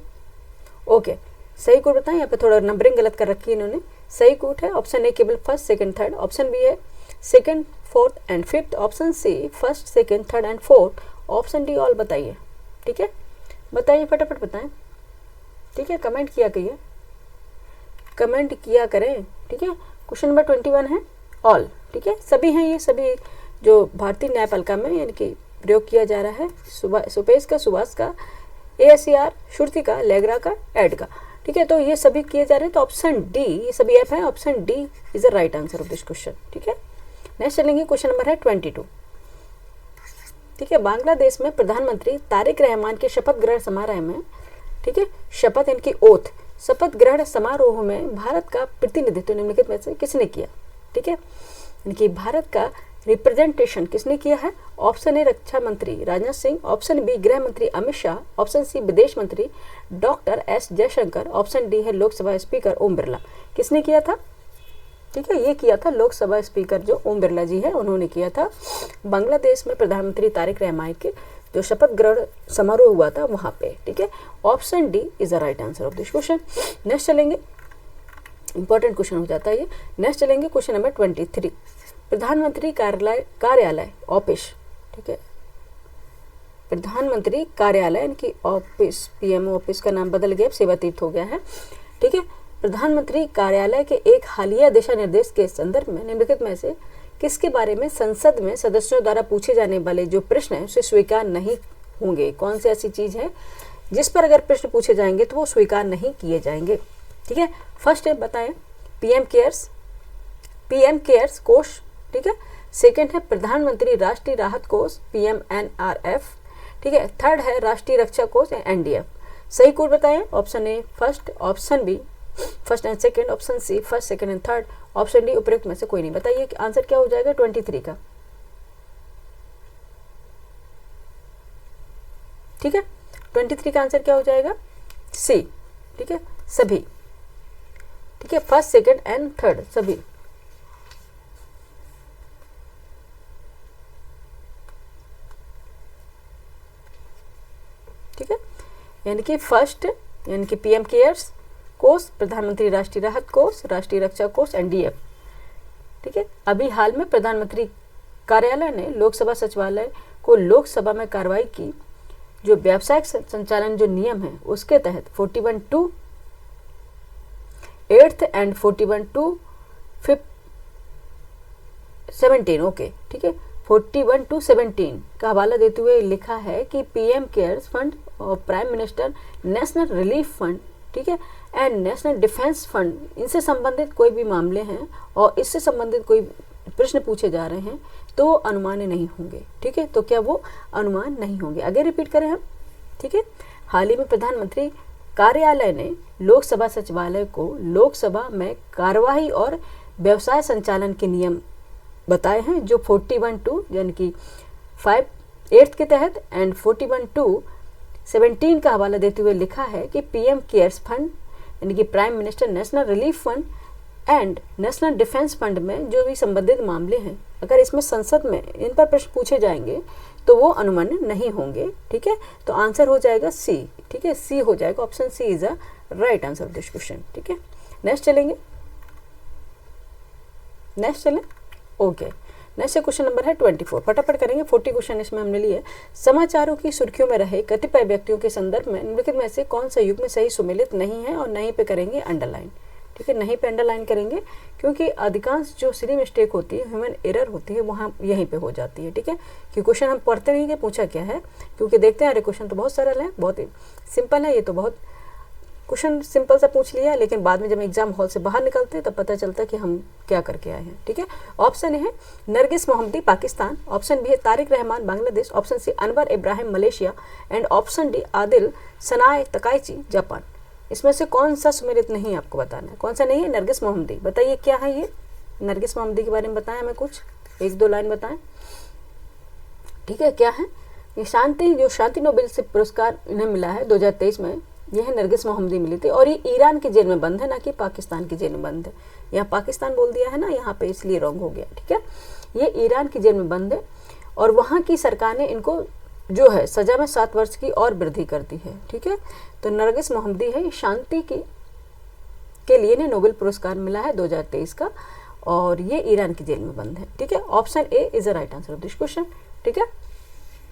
ओके, सही कोड बताएं। यहाँ पे थोड़ा नंबरिंग गलत कर रखी है इन्होंने। सही कोड है ऑप्शन ए केवल first second third, option B है second fourth and fifth, option C first second third and fourth, option D all बताइए। ठीक है, बताइए फटाफट बताएं। ठीक है, कमेंट किया करिए, कमेंट किया करें। ठीक है, क्वेश्चन नंबर 21 है ऑल। ठीक है, सभी हैं ये, सभी जो भारतीय न्यायपालिका में यानी कि प्रयोग किया जा रहा है, सुपेश का, सुभाष का, ASR श्रुति का, लेगरा का, एड का। ठीक है, तो ये सभी किए जा रहे हैं। तो ऑप्शन डी, ये सभी ऐप है, option D is the right answer of this question. ठीक है, नेक्स्ट चलेंगे, क्वेश्चन नंबर है 22। ठीक है, बांग्लादेश में प्रधानमंत्री तारिक रहमान के शपथ ग्रहण समारोह में, ठीक है, शपथ इनकी ओथ, शपथ ग्रहण समारोह में भारत का प्रतिनिधित्व निम्नलिखित में से किसने किया? ठीक है, इनकी भारत का रिप्रेजेंटेशन किसने किया है? ऑप्शन ए रक्षा मंत्री राजनाथ सिंह, ऑप्शन बी गृह मंत्री अमित शाह, ऑप्शन सी विदेश मंत्री doctor S Jaishankar, option D है लोकसभा स्पीकर ओम बिरला। किसने किया था? ठीक है, ये किया था लोकसभा स्पीकर जो ओम बिरला जी है, उन्होंने किया था। बांग्लादेश में प्रधानमंत्री तारिक रहमान के जो शपथ ग्रहण समारोह हुआ था वहाँ पे। ठीक है, option D is the right answer of this question. Next चलेंगे, इंपॉर्टेंट क्वेश्चन हो जाता है ये। नेक्स्ट चलेंगे क्वेश्चन नंबर 23। प्रधानमंत्री कार्यालय ऑफिस। ठीक है, प्रधानमंत्री कार्यालय इनकी ऑफिस, PMO ऑफिस का नाम बदल गया, सेवा तीर्थ हो गया है। ठीक है, प्रधानमंत्री कार्यालय के एक हालिया दिशा निर्देश के संदर्भ में निम्नलिखित में से किसके बारे में संसद में सदस्यों द्वारा पूछे जाने वाले जो प्रश्न है उसे स्वीकार नहीं होंगे? कौन सी ऐसी चीज है जिस पर अगर प्रश्न पूछे जाएंगे तो वो स्वीकार नहीं किए जाएंगे। ठीक है, फर्स्ट है बताएं पीएम केयर्स कोष। ठीक है, सेकंड है प्रधानमंत्री राष्ट्रीय राहत कोष PMNRF। ठीक है, थर्ड है राष्ट्रीय रक्षा कोष NDF। सही कोड बताएं, option A first, option B first and second, option C first second and third, option D उपयुक्त में से कोई नहीं। बताइए कि आंसर क्या हो जाएगा 23 का। ठीक है, 23 का आंसर क्या हो जाएगा सी। ठीक है, सभी। ठीक है, फर्स्ट सेकंड एंड थर्ड सभी। ठीक है, यानी कि फर्स्ट यानी कि पीएम केयर्स कोष, प्रधानमंत्री राष्ट्रीय राहत कोष, राष्ट्रीय रक्षा कोष NDF। ठीक है, अभी हाल में प्रधानमंत्री कार्यालय ने लोकसभा सचिवालय को लोकसभा में कार्रवाई की जो व्यावसायिक संचालन जो नियम है उसके तहत 41(2) 8th एंड 41(2) 17। ओके, ठीक है, 41(2) 17 का हवाला देते हुए लिखा है कि पीएम केयर्स फंड और prime minister national relief fund, ठीक है, एंड नेशनल डिफेंस फंड, इनसे संबंधित कोई भी मामले हैं और इससे संबंधित कोई प्रश्न पूछे जा रहे हैं तो वो अनुमान नहीं होंगे। ठीक है, तो क्या वो अनुमान नहीं होंगे। आगे रिपीट करें हम। ठीक है, हाल ही में प्रधानमंत्री कार्यालय ने लोकसभा सचिवालय को लोकसभा में कार्यवाही और व्यवसाय संचालन के नियम बताए हैं जो 41(2) यानी कि 8th के तहत एंड 41(2) 17 का हवाला देते हुए लिखा है कि पीएम केयर्स फंड यानी कि prime minister national relief fund and national defence fund में जो भी संबंधित मामले हैं अगर इसमें संसद में इन पर प्रश्न पूछे जाएंगे तो वो अनुमान्य नहीं होंगे। ठीक है, तो आंसर हो जाएगा सी। ठीक है, सी हो जाएगा, option C is a right answer of this question. ठीक है, नेक्स्ट चलेंगे, नेक्स्ट चलें। ओके, नेक्स्ट क्वेश्चन नंबर है 24। फटाफट करेंगे, 40 क्वेश्चन इसमें हमने लिए। समाचारों की सुर्खियों में रहे कतिपय व्यक्तियों के संदर्भ में निम्नलिखित में से कौन सा युग्म सही सुमेलित नहीं है, और नहीं पे करेंगे अंडरलाइन। ठीक है, नहीं पे अंडरलाइन करेंगे क्योंकि अधिकांश जो सिली मिस्टेक होती है, ह्यूमन एरर होती है, वहाँ यहीं पे हो जाती है। ठीक है, कि क्वेश्चन हम पढ़ते नहीं कि पूछा क्या है, क्योंकि देखते हैं अरे क्वेश्चन तो बहुत सरल है, बहुत ही सिंपल है, ये तो बहुत क्वेश्चन सिंपल सा पूछ लिया, लेकिन बाद में जब एग्जाम हॉल से बाहर निकलते हैं तब पता चलता है कि हम क्या करके आए हैं। ठीक है, ऑप्शन ए है Nargis Mohammadi Pakistan, option B है Tariq Rahman Bangladesh, option C Anwar Ibrahim Malaysia and option D आदिल सनाए तकाइची जापान। इसमें से कौन सा सुमेलित नहीं आपको बताना है, कौन सा नहीं है? नरगिस मोहम्मदी। बताइए क्या है ये नरगिस मोहम्मदी के बारे में बताएं हमें, कुछ 1-2 लाइन बताएं। ठीक है, क्या है ये? शांति नोबेल से पुरस्कार इन्हें मिला है 2023 में, यह नरगिस मोहम्मदी मिली थी और ये ईरान की जेल में बंद है, ना कि पाकिस्तान की जेल में बंद है। यहाँ पाकिस्तान बोल दिया है ना यहाँ पे, इसलिए रॉन्ग हो गया। ठीक है, ये ईरान की जेल में बंद है और वहाँ की सरकार ने इनको जो है सजा में 7 वर्ष की और वृद्धि कर दी है। ठीक है, तो नरगिस मोहम्मदी है, शांति के लिए ने नोबेल पुरस्कार मिला है 2023 का और ये ईरान की जेल में बंद है। ठीक है, option A is the right answer of this question. ठीक है,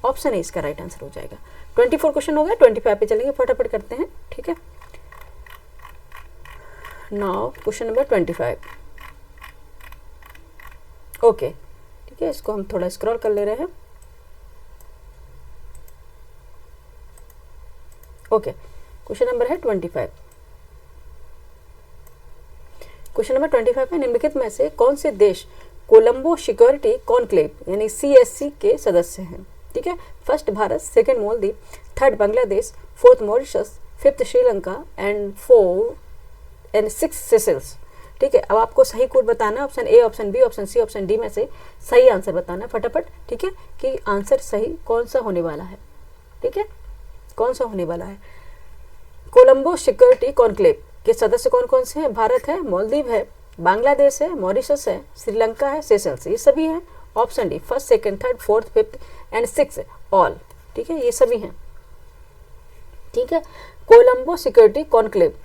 ऑप्शन ए इसका राइट आंसर हो जाएगा। 24 क्वेश्चन हो गया, 25 पे चलेंगे, फटाफट करते हैं। ठीक है, नाउ क्वेश्चन नंबर 25। ओके, ठीक है, इसको हम थोड़ा स्क्रॉल कर ले रहे हैं। ओके, क्वेश्चन नंबर है 25। क्वेश्चन नंबर 25 है निम्नलिखित में से कौन से देश कोलंबो सिक्योरिटी कॉन्क्लेव यानी CSC के सदस्य हैं? ठीक है, first Bharat, second Maldives, third Bangladesh, fourth Mauritius, fifth Sri Lanka and 6 Seychelles. ठीक है, अब आपको सही कोड बताना है, option A, option B, option C, option D में से सही आंसर बताना है फटाफट। ठीक है, कि आंसर सही कौन सा होने वाला है। ठीक है, कौन सा होने वाला है? कोलंबो सिक्योरिटी कॉन्क्लेव के सदस्य कौन कौन से हैं? भारत है, मालदीव है, बांग्लादेश है, मॉरिशस है, श्रीलंका है, सेशल्स, ये सभी हैं। Option D first, second, third, fourth, fifth and 6 all. ठीक है, ये सभी हैं। ठीक है, कोलंबो सिक्योरिटी कॉन्क्लेव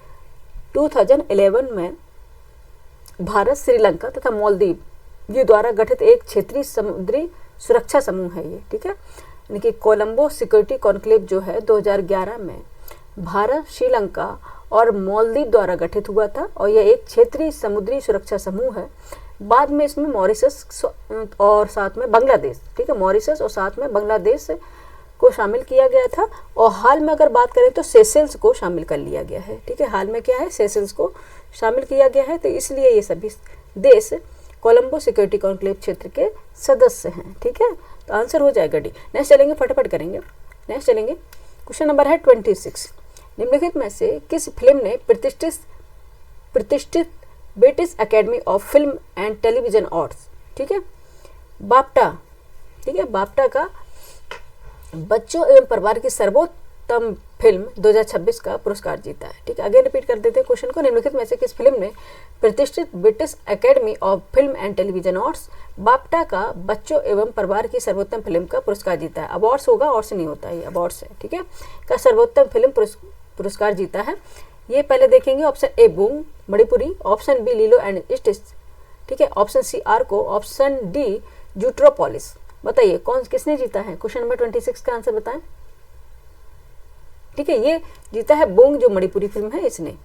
2011 में भारत, श्रीलंका तथा मालदीव ये द्वारा गठित एक क्षेत्रीय समुद्री सुरक्षा समूह है ये। ठीक है, यानी कि कोलंबो सिक्योरिटी कॉन्क्लेव जो है 2011 में भारत, श्रीलंका और मालदीव द्वारा गठित हुआ था और यह एक क्षेत्रीय समुद्री सुरक्षा समूह है। बाद में इसमें मॉरिशस और साथ में बांग्लादेश, ठीक है, मॉरिशस और साथ में बांग्लादेश को शामिल किया गया था, और हाल में अगर बात करें तो सेशेल्स को शामिल कर लिया गया है। ठीक है, हाल में क्या है, सेशेल्स को शामिल किया गया है। तो इसलिए ये सभी देश कोलंबो सिक्योरिटी कॉन्क्लेव क्षेत्र के सदस्य हैं। ठीक है, तो आंसर हो जाएगा डी। नेक्स्ट चलेंगे, फटाफट करेंगे। नेक्स्ट चलेंगे, क्वेश्चन नंबर है 26। निम्नलिखित में से किस फिल्म ने प्रतिष्ठित British academy of film and television awards, ठीक है, बाफ्टा, ठीक है, बाफ्टा का बच्चों एवं परिवार की सर्वोत्तम फिल्म 2026 का पुरस्कार जीता है। ठीक है, आगे रिपीट कर देते हैं क्वेश्चन को। निम्नलिखित में से किस फिल्म ने प्रतिष्ठित British academy of film and television awards BAFTA का बच्चों एवं परिवार की सर्वोत्तम फिल्म का पुरस्कार जीता है। अवार्ड्स होगा, अवार्ड्स नहीं होता, ये अवार्ड्स है। ठीक है, का सर्वोत्तम फिल्म पुरस्कार जीता है। ये पहले देखेंगे, option A Boong Manipuri, option B Lilo and Stitch, ठीक है, option C Arco, option D Zootropolis. बताइए कौन किसने जीता है? क्वेश्चन नंबर 26 का आंसर बताएं। ठीक है, ये जीता है बूंग, जो मणिपुरी फिल्म है इसने।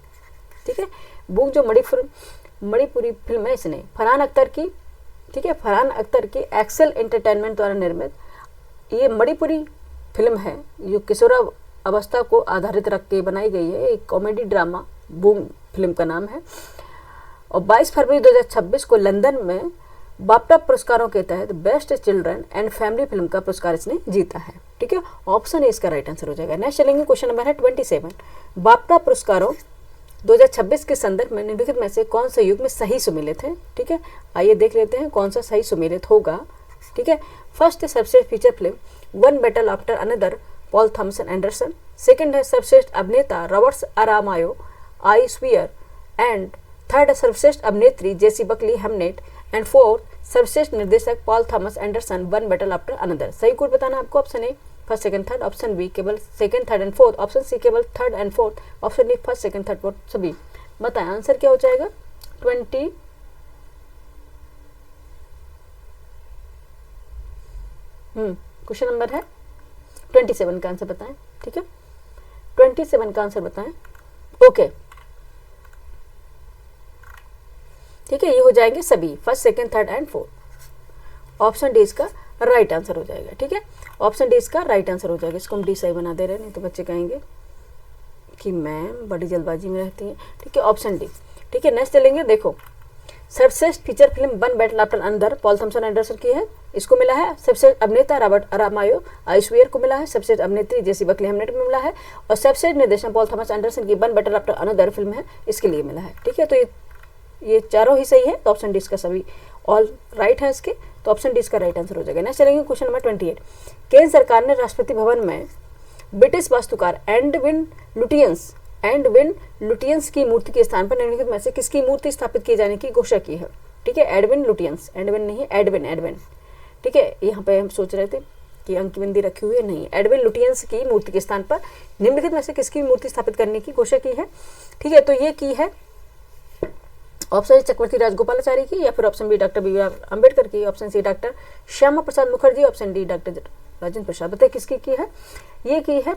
ठीक है, बूंग जो मणिपुरी फिल्म है इसने फरहान अख्तर की, ठीक है, फरहान अख्तर की एक्सेल एंटरटेनमेंट द्वारा निर्मित ये मणिपुरी फिल्म है, जो किशोरा अवस्था को आधारित रख के बनाई गई है। एक कॉमेडी ड्रामा बूम फिल्म का नाम है, और 22 फरवरी 2026 को लंदन में बाफ्टा पुरस्कारों के तहत best children and family film का पुरस्कार इसने जीता है। ठीक है, ऑप्शन ए इसका राइट आंसर हो जाएगा। नेक्स्ट चलेंगे, क्वेश्चन नंबर है 27। बाफ्टा पुरस्कारों 2026 के संदर्भ में निम्नलिखित में से कौन सा युग में सही सुमेलित है? ठीक है, आइए देख लेते हैं कौन सा सही सुमेलित होगा। ठीक है, फर्स्ट है सर्वश्रेष्ठ feature film One Battle After Another Paul Thompson Anderson. Second है सर्वश्रेष्ठ अभिनेता Robert Aramayo I Swear, and third है सर्वश्रेष्ठ अभिनेत्री Jessie Buckley Hamnet, and fourth सर्वश्रेष्ठ निर्देशक Paul Thomas Anderson One Battle After Another. सही कोड बताना आपको, option A first second third, option B केवल second third and fourth, option C केवल third and fourth, option D first second third fourth सभी। बताएं answer क्या हो जाएगा? 20 क्वेश्चन नंबर है 27 का आंसर बताएं। ठीक है, 27 का आंसर बताएं। ओके, ठीक है, ये हो जाएंगे सभी first second third and fourth. Option D इसका राइट आंसर हो जाएगा। ठीक है, ऑप्शन डी इसका राइट आंसर हो जाएगा। इसको हम डी सही बना दे रहे हैं, नहीं तो बच्चे कहेंगे कि मैम बड़ी जल्दबाजी में रहती हैं। ठीक है, ऑप्शन डी। ठीक है, नेक्स्ट चलेंगे। देखो, सर्वश्रेष्ठ feature film One Battle After Another Paul Thompson Anderson की है, इसको मिला है। सर्वश्रेष्ठ अभिनेता रॉबर्ट अरामायो आइसवियर को मिला है। सर्वश्रेष्ठ अभिनेत्री जेसी बकली हेमनेट को मिला है, और सर्वश्रेष्ठ निर्देशक पॉल थॉमस एंडरसन की one Battle After another film है, इसके लिए मिला है। ठीक है, तो ये चारों ही सही है, तो ऑप्शन डी इसका सभी ऑल राइट है इसके, तो ऑप्शन डी इसका राइट आंसर हो जाएगा। नेक्स्ट चलेंगे, क्वेश्चन नंबर 28। केंद्र सरकार ने राष्ट्रपति भवन में ब्रिटिश वास्तुकार एडविन लुटियंस की मूर्ति के स्थान पर निम्नलिखित में से किसकी मूर्ति स्थापित किए जाने की घोषणा की है? ठीक है, एडविन लुटियंस, एडविन नहीं, एडविन। ठीक है, यहाँ पे हम सोच रहे थे कि अंक बिंदी रखी हुई है, नहीं, एडविन लुटियंस की मूर्ति के स्थान पर निम्नलिखित में से किसकी मूर्ति स्थापित करने की घोषणा की है? ठीक है, तो ये की है ऑप्शन चक्रवर्ती राजगोपालाचारी की, या फिर option B doctor B R Ambedkar की, option C doctor Shyama Prasad Mukherjee, option D doctor Rajendra Prasad. बताइए किसकी की है? ये की है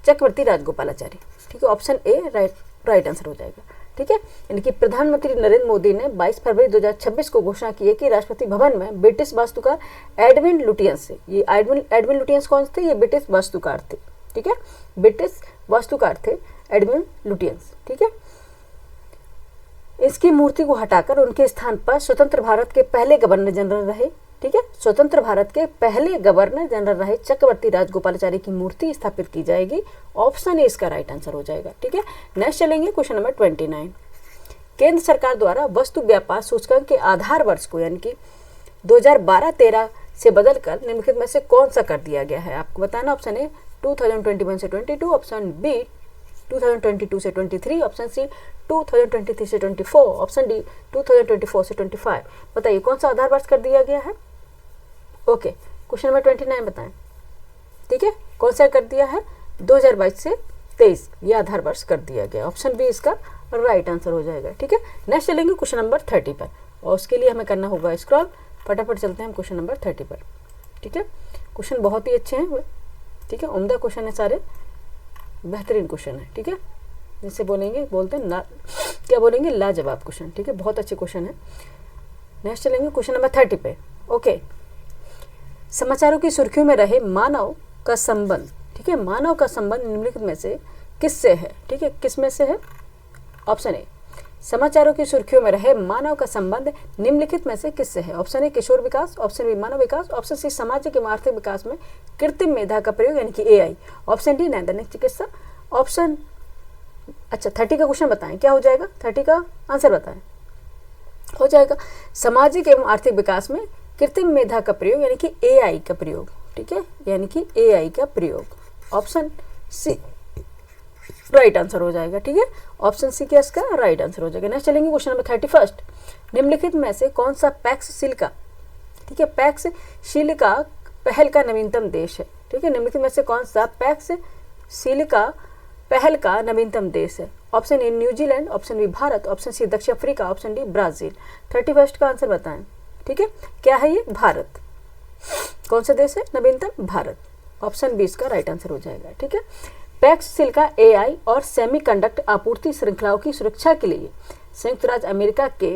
चक्रवर्ती राजगोपालाचारी। ठीक है, ऑप्शन ए राइट आंसर हो जाएगा। ठीक है, यानी कि प्रधानमंत्री नरेंद्र मोदी ने 22 फरवरी 2026 को घोषणा की है कि राष्ट्रपति भवन में ब्रिटिश वास्तुकार एडविन लुटियंस से, ये एडविन लुटियंस कौन थे? ये ब्रिटिश वास्तुकार थे। ठीक है, ब्रिटिश वास्तुकार थे एडविन लुटियंस। ठीक है, इसकी मूर्ति को हटाकर उनके स्थान पर स्वतंत्र भारत के पहले गवर्नर जनरल रहे, ठीक है, स्वतंत्र भारत के पहले गवर्नर जनरल रहे चक्रवर्ती राजगोपालाचारी की मूर्ति स्थापित की जाएगी। ऑप्शन ए इसका राइट आंसर हो जाएगा। ठीक है, नेक्स्ट चलेंगे, क्वेश्चन नंबर 29। केंद्र सरकार द्वारा वस्तु व्यापार सूचकांक के आधार वर्ष को यानी कि 2012-13 से बदलकर निम्नलिखित में से कौन सा कर दिया गया है? आपको बताना। ऑप्शन ए 2021 से 22, ऑप्शन बी 2022 से 23, ऑप्शन सी 2023 से 24, ऑप्शन डी 2024 से 25। बताइए कौन सा आधार वर्ष कर दिया गया है? ओके, क्वेश्चन नंबर 29 बताएं। ठीक है, कौन सा कर दिया है? 2022 से 23 ये आधार वर्ष कर दिया गया। ऑप्शन बी इसका राइट आंसर हो जाएगा। ठीक है, नेक्स्ट चलेंगे क्वेश्चन नंबर 30 पर, और उसके लिए हमें करना होगा स्क्रॉल। फटाफट चलते हैं हम क्वेश्चन नंबर 30 पर। ठीक है, क्वेश्चन बहुत ही अच्छे हैं। ठीक है, उम्दा क्वेश्चन है, सारे बेहतरीन क्वेश्चन है। ठीक है, जिसे बोलते हैं ना, क्या बोलेंगे, लाजवाब क्वेश्चन। ठीक है, बहुत अच्छे क्वेश्चन है। नेक्स्ट चलेंगे क्वेश्चन नंबर 30 पे। ओके, समाचारों की सुर्खियों में रहे मानव का संबंध, ठीक है, मानव का संबंध निम्नलिखित में से किससे है, ठीक है, किस में से है? ऑप्शन ए, समाचारों की सुर्खियों में रहे मानव का संबंध निम्नलिखित में से किससे है? ऑप्शन ए, किशोर विकास, ऑप्शन बी, मानव विकास, ऑप्शन सी, सामाजिक एवं आर्थिक विकास में कृत्रिम मेधा का प्रयोग यानी कि एआई, ऑप्शन डी, नैदानिक चिकित्सा, ऑप्शन, अच्छा 30 का क्वेश्चन बताएं क्या हो जाएगा, 30 का आंसर बताएं। हो जाएगा सामाजिक एवं आर्थिक विकास में कृत्रिम मेधा का प्रयोग यानी कि एआई का प्रयोग, ठीक है, यानी कि एआई का प्रयोग, ऑप्शन सी राइट आंसर हो जाएगा, ठीक है, ऑप्शन सी क्या इसका राइट आंसर हो जाएगा। नेक्स्ट चलेंगे क्वेश्चन नंबर 31, निम्नलिखित में से कौन सा पैक्स शील का, ठीक है, पैक्स शील का पहल का नवीनतम देश है, ठीक है, निम्नलिखित में से कौन सा पैक्स शील का पहल का नवीनतम देश है? Option A New Zealand, option B Bharat, option C दक्षिण अफ्रीका, ऑप्शन डी ब्राजील। 31 का आंसर बताएं, ठीक है, क्या है ये? भारत। कौन सा देश है नवीनतम? भारत। ऑप्शन बी इसका राइट आंसर हो जाएगा, ठीक है। पैक्स शील का एआई और सेमीकंडक्टर आपूर्ति श्रृंखलाओं की सुरक्षा के लिए संयुक्त राज्य अमेरिका के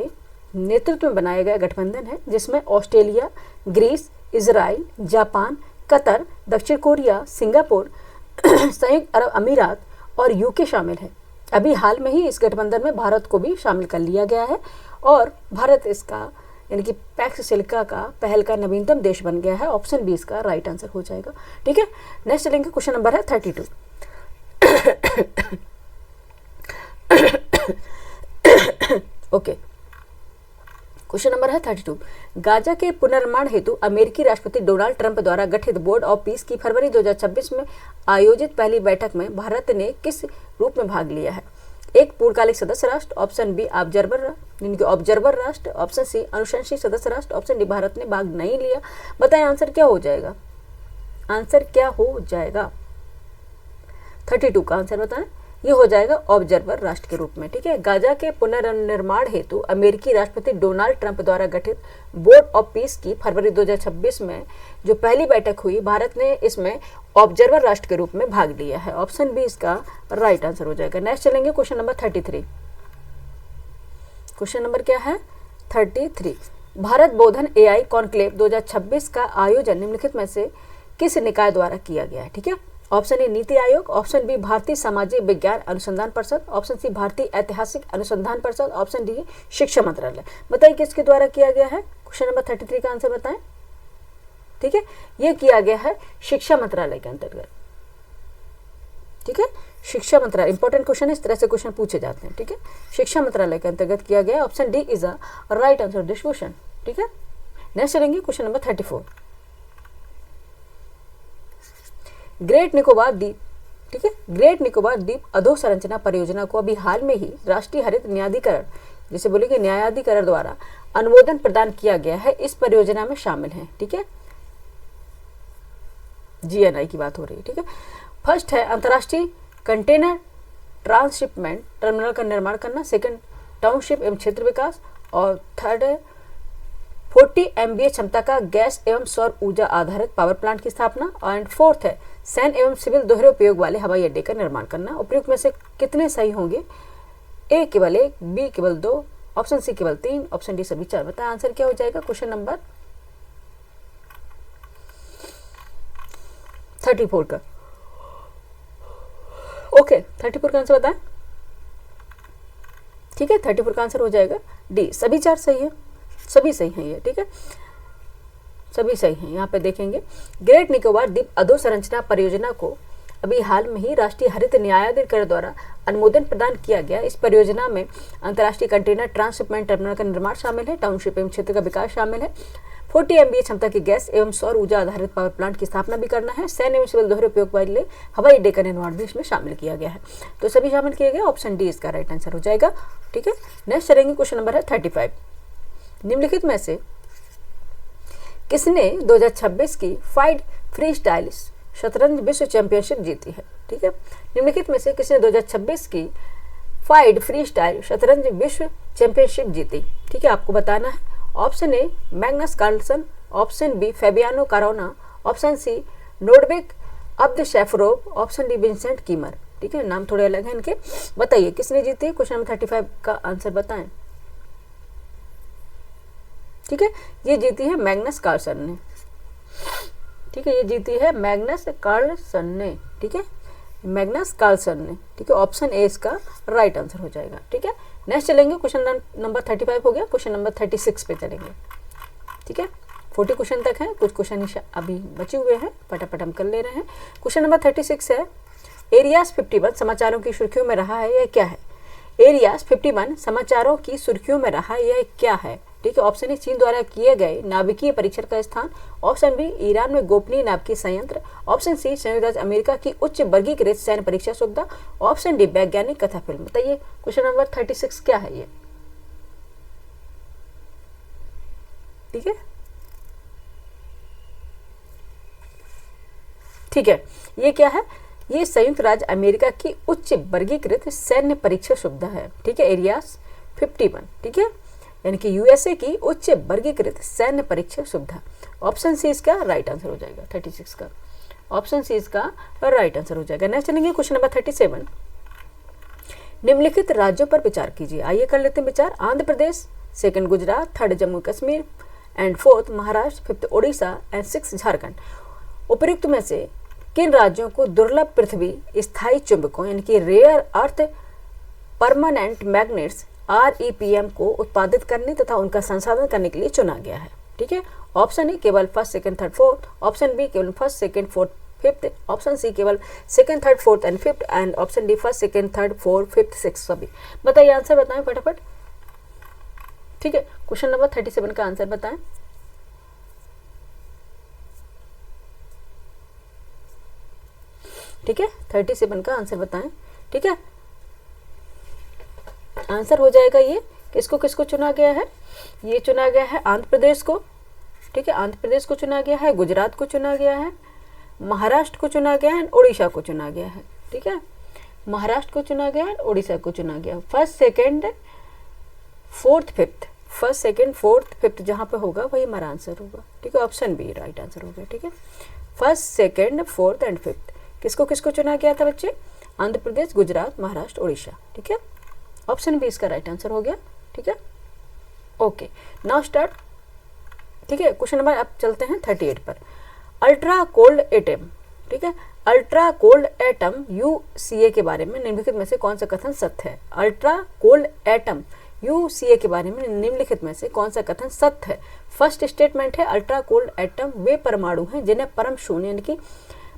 नेतृत्व में बनाया गया गठबंधन है, जिसमें Australia, Greece, Israel, Japan, Qatar, दक्षिण कोरिया, सिंगापुर, संयुक्त अरब अमीरात और यूके शामिल है। अभी हाल में ही इस गठबंधन में भारत को भी शामिल कर लिया गया है और भारत इसका यानी कि पैक्स सिलिका का पहल का नवीनतम देश बन गया है। ऑप्शन बी इसका राइट आंसर हो जाएगा, ठीक है। नेक्स्ट चलेंगे, क्वेश्चन नंबर है 32। ओके, क्वेश्चन नंबर है 32। गाजा के पुनर्निर्माण हेतु अमेरिकी राष्ट्रपति डोनाल्ड ट्रंप द्वारा गठित बोर्ड ऑफ पीस की फरवरी 2026 में आयोजित पहली बैठक में भारत ने किस रूप में भाग लिया है? एक, पूर्णकालिक सदस्य राष्ट्र, ऑप्शन बी ऑब्जर्वर राष्ट्र, ऑप्शन सी अनुशंसित सदस्य राष्ट्र, ऑप्शन डी भारत ने भाग नहीं लिया। बताएं आंसर क्या हो जाएगा? आंसर क्या हो जाएगा? 32 का आंसर बताएं। ये हो जाएगा ऑब्जर्वर राष्ट्र के रूप में, ठीक है। गाजा के पुनर्निर्माण हेतु अमेरिकी राष्ट्रपति डोनाल्ड ट्रंप द्वारा गठित बोर्ड ऑफ पीस की फरवरी 2026 में जो पहली बैठक हुई, भारत ने इसमें ऑब्जर्वर राष्ट्र के रूप में भाग लिया है। ऑप्शन बी इसका राइट आंसर हो जाएगा। नेक्स्ट चलेंगे, क्वेश्चन नंबर 33। क्वेश्चन नंबर क्या है? 33। भारत बोधन एआई कॉन्क्लेव 2026 का आयोजन निम्नलिखित में से किस निकाय द्वारा किया गया है? ठीक है। ऑप्शन ए नीति आयोग, ऑप्शन बी भारतीय सामाजिक विज्ञान अनुसंधान परिषद, ऑप्शन सी भारतीय ऐतिहासिक अनुसंधान परिषद, ऑप्शन डी शिक्षा मंत्रालय। बताइए किसके द्वारा किया गया है? क्वेश्चन नंबर 33 का आंसर बताएं। ठीक है, ये किया गया है शिक्षा मंत्रालय के अंतर्गत। ठीक है, शिक्षा मंत्रालय, इंपॉर्टेंट क्वेश्चन है, इस तरह से क्वेश्चन पूछे जाते हैं। ठीक है, शिक्षा मंत्रालय के अंतर्गत किया गया। Option D is a right answer this question. ठीक है, नेक्स्ट चलेंगे क्वेश्चन नंबर 34। ग्रेट निकोबार द्वीप, ठीक है, ग्रेट निकोबार द्वीप अधोसंरचना परियोजना को अभी हाल में ही राष्ट्रीय हरित न्यायाधिकरण, जिसे बोलेंगे न्यायाधिकरण द्वारा अनुमोदन प्रदान किया गया है। इस परियोजना में शामिल है। ठीक है, जीएनआई की बात हो रही है। ठीक है, फर्स्ट है अंतर्राष्ट्रीय कंटेनर ट्रांसशिपमेंट टर्मिनल का निर्माण करना, सेकंड टाउनशिप एवं क्षेत्र विकास, और थर्ड है 40 MVA क्षमता का गैस एवं सौर ऊर्जा आधारित पावर प्लांट की स्थापना, एंड फोर्थ है सैन्य एवं सिविल दोहरे उपयोग वाले हवाई अड्डे का निर्माण करना। उपयुक्त में से कितने सही होंगे? ए केवल 1, बी केवल 2, ऑप्शन सी केवल 3, ऑप्शन डी सभी 4। बताएं आंसर क्या हो जाएगा? क्वेश्चन नंबर 34 का। ओके, 34 का आंसर बताएं। ठीक है, 34 का आंसर हो जाएगा डी, सभी 4 सही है, सभी सही हैं ये। ठीक है, सभी सही हैं। यहाँ पे देखेंगे ग्रेट निकोबार द्वीप अधोसंरचना परियोजना को अभी हाल में ही राष्ट्रीय हरित न्यायाधिकरण द्वारा अनुमोदन प्रदान किया गया। इस परियोजना में अंतर्राष्ट्रीय कंटेनर ट्रांसशिपमेंट टर्मिनल का निर्माण शामिल है, टाउनशिप एवं क्षेत्र का विकास शामिल है, 40 MVA क्षमता की गैस एवं सौर ऊर्जा आधारित पावर प्लांट की स्थापना भी करना है, सैन्य एवं सिविल दोहरे उपयोग वाले हवाई अड्डे का निर्माण भी इसमें शामिल किया गया है। तो सभी शामिल किए गए, ऑप्शन डी इसका राइट आंसर हो जाएगा। ठीक है, नेक्स्ट चलेंगे, क्वेश्चन नंबर है 35। निम्नलिखित में से किसने 2026 की फाइड फ्री स्टाइल शतरंज विश्व चैंपियनशिप जीती है? ठीक है, निम्नलिखित में से किसने 2026 की फाइड फ्री स्टाइल शतरंज विश्व चैंपियनशिप जीती? ठीक है, आपको बताना है। Option A Magnus Carlsen, option B Fabiano Caruana, option C Nodirbek Abdusattorov, option D Vincent Keymer. ठीक है, नाम थोड़े अलग हैं इनके। बताइए किसने जीती? क्वेश्चन नंबर 35 का आंसर बताएं। ठीक है, ये जीती है मैग्नस कार्लसन ने। ठीक है, ये जीती है मैग्नस कार्लसन ने, ठीक है, मैग्नस कार्लसन ने, ठीक है। ऑप्शन ए इसका राइट आंसर हो जाएगा, ठीक है। नेक्स्ट चलेंगे, क्वेश्चन नंबर 35 हो गया, क्वेश्चन नंबर 36 पे चलेंगे, ठीक है। 40 क्वेश्चन तक है, कुछ क्वेश्चन अभी बचे हुए हैं, फटाफट हम कर ले रहे हैं। क्वेश्चन नंबर 36 है, एरियाज 51 समाचारों की सुर्खियों में रहा है, यह क्या है? एरियाज 51 समाचारों की सुर्खियों में रहा, यह क्या है? ठीक है। ऑप्शन ए चीन द्वारा किए गए नाभिकीय परीक्षण का स्थान, ऑप्शन बी ईरान में गोपनीय नाभिकीय संयंत्र, ऑप्शन सी संयुक्त राज्य अमेरिका की उच्च वर्गीकृत सैन्य परीक्षा सुविधा, ऑप्शन डी वैज्ञानिक कथा फिल्म। बताइए क्वेश्चन नंबर 36 क्या है ये? ठीक है, ठीक है, ये क्या है? ये संयुक्त राज्य अमेरिका की उच्च वर्गीकृत सैन्य परीक्षा सुविधा है, ठीक है, एरियाज 51, ठीक है, यानी कि यूएसए की उच्च वर्गीकृत सैन्य परीक्षा सुविधा। ऑप्शन सी इसका राइट आंसर हो जाएगा 36 का, ऑप्शन सी इसका राइट आंसर हो जाएगा। नेक्स्ट चलेंगे क्वेश्चन नंबर 37, निम्नलिखित राज्यों पर विचार कीजिए। आइए कर लेते हैं विचार। Andhra Pradesh, second Gujarat, third Jammu Kashmir and fourth Maharashtra, fifth Odisha and six Jharkhand. उपयुक्त में से किन राज्यों को दुर्लभ पृथ्वी स्थायी चुंबकों यानी कि rare earth permanent magnets REPM को उत्पादित करने तथा उनका संसाधन करने के लिए चुना गया है? ठीक है। ऑप्शन ए केवल first second third fourth, option B केवल first second fourth fifth, option C केवल second third fourth and fifth and option D first second third fourth fifth six. सभी बताइए, आंसर बताएं फटाफट। ठीक है, क्वेश्चन नंबर 37 का आंसर बताएं। ठीक है, 37 का आंसर बताएं। ठीक है, आंसर हो जाएगा ये। किसको किसको चुना गया है? ये चुना गया है आंध्र प्रदेश को, ठीक है, आंध्र प्रदेश को चुना गया है, गुजरात को चुना गया है, महाराष्ट्र को चुना गया है, उड़ीसा को चुना गया है। ठीक है, महाराष्ट्र को चुना गया है, उड़ीसा को चुना गया। First second fourth fifth, first second fourth fifth जहाँ पे होगा वही हमारा आंसर होगा। ठीक है, ऑप्शन बी राइट आंसर हो गया। ठीक है, first second fourth and fifth किसको किसको चुना गया था बच्चे? आंध्र प्रदेश, गुजरात, महाराष्ट्र, उड़ीसा। ठीक है, ऑप्शन बी इसका राइट आंसर हो गया। ठीक है, ओके, नाउ स्टार्ट। ठीक है, क्वेश्चन नंबर अब चलते हैं 38 पर। अल्ट्रा कोल्ड एटम, ठीक है, अल्ट्रा कोल्ड एटम UCA के बारे में निम्नलिखित में से कौन सा कथन सत्य है? अल्ट्रा कोल्ड एटम UCA के बारे में निम्नलिखित में से कौन सा कथन सत्य है? फर्स्ट स्टेटमेंट है अल्ट्रा कोल्ड एटम वे परमाणु हैं जिन्हें परम शून्य यानी कि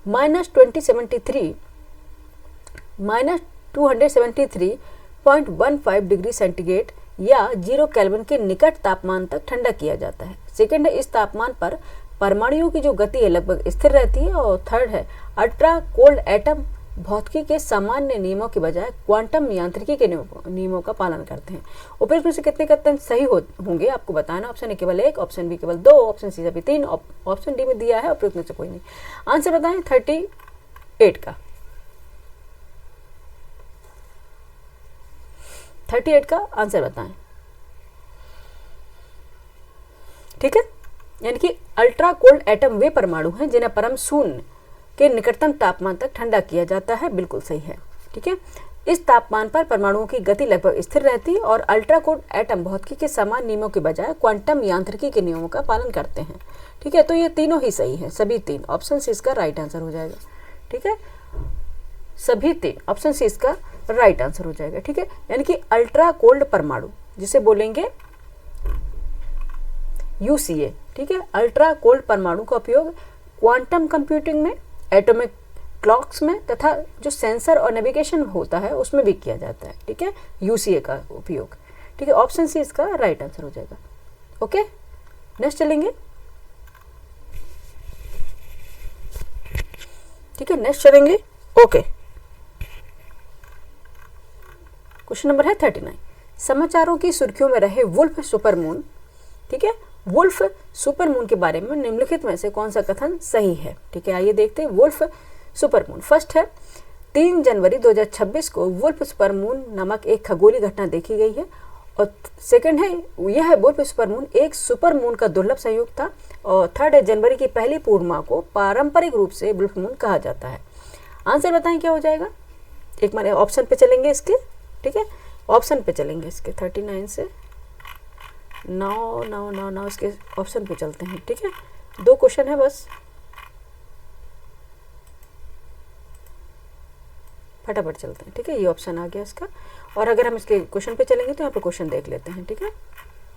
-273.15 डिग्री सेंटीग्रेड या 0 केल्विन के निकट तापमान तक ठंडा किया जाता है। सेकंड है इस तापमान पर परमाणुओं की जो गति है लगभग स्थिर रहती है। और थर्ड है अल्ट्रा कोल्ड एटम भौतिकी के सामान्य नियमों के बजाय क्वांटम यांत्रिकी के नियमों का पालन करते हैं। उपयुक्त में से कितने कथन सही होंगे आपको बताना। ऑप्शन ए केवल 1, ऑप्शन बी केवल 2, ऑप्शन सी सभी 3, ऑप्शन डी में दिया है उपयुक्त में से कोई नहीं। आंसर बताएं 38 का, 38 का आंसर बताएं। ठीक है, यानी कि अल्ट्रा कोल्ड एटम वे परमाणु हैं जिन्हें परम शून्य के निकटतम तापमान तक ठंडा किया जाता है। बिल्कुल सही है। ठीक है, इस तापमान पर परमाणुओं की गति लगभग स्थिर रहती है और अल्ट्रा कोल्ड एटम भौतिकी के समान नियमों के बजाय क्वांटम यांत्रिकी के नियमों का पालन करते हैं। ठीक है, तो ये तीनों ही सही है, सभी तीन। ऑप्शन सी इसका राइट आंसर हो जाएगा। ठीक है, सभी तीन, ऑप्शन सी इसका राइट आंसर हो जाएगा। ठीक है, यानी कि अल्ट्रा कोल्ड परमाणु जिसे बोलेंगे UCA। ठीक है, अल्ट्रा कोल्ड परमाणु का उपयोग क्वांटम कंप्यूटिंग में, एटॉमिक क्लॉक्स में तथा जो सेंसर और नेविगेशन होता है उसमें भी किया जाता है। ठीक है, UCA का उपयोग। ठीक है, ऑप्शन सी इसका राइट आंसर हो जाएगा। ओके, नेक्स्ट चलेंगे। ठीक है, नेक्स्ट चलेंगे। ओके, क्वेश्चन नंबर है 39। समाचारों की सुर्खियों में रहे वुल्फ सुपरमून, ठीक है, वुल्फ सुपरमून के बारे में निम्नलिखित में से कौन सा कथन सही है? ठीक है, आइए देखते हैं वुल्फ सुपरमून। फर्स्ट है 3 जनवरी 2026 को वुल्फ सुपरमून नामक एक खगोलीय घटना देखी गई है। और सेकंड है यह वुल्फ सुपरमून एक सुपरमून का दुर्लभ संयोग था। और थर्ड है जनवरी की पहली पूर्णिमा को पारंपरिक रूप से वुल्फ मून कहा जाता है। आंसर बताएं क्या हो जाएगा? एक बार ऑप्शन पे चलेंगे इसके। ठीक है, ऑप्शन पे चलेंगे इसके 39 से 9 इसके ऑप्शन पे चलते हैं। ठीक है, 2 क्वेश्चन है बस। फटाफट चलते हैं, ठीक है। ये ऑप्शन आ गया इसका। और अगर हम इसके क्वेश्चन पे चलेंगे तो यहाँ पे क्वेश्चन देख लेते हैं, ठीक है।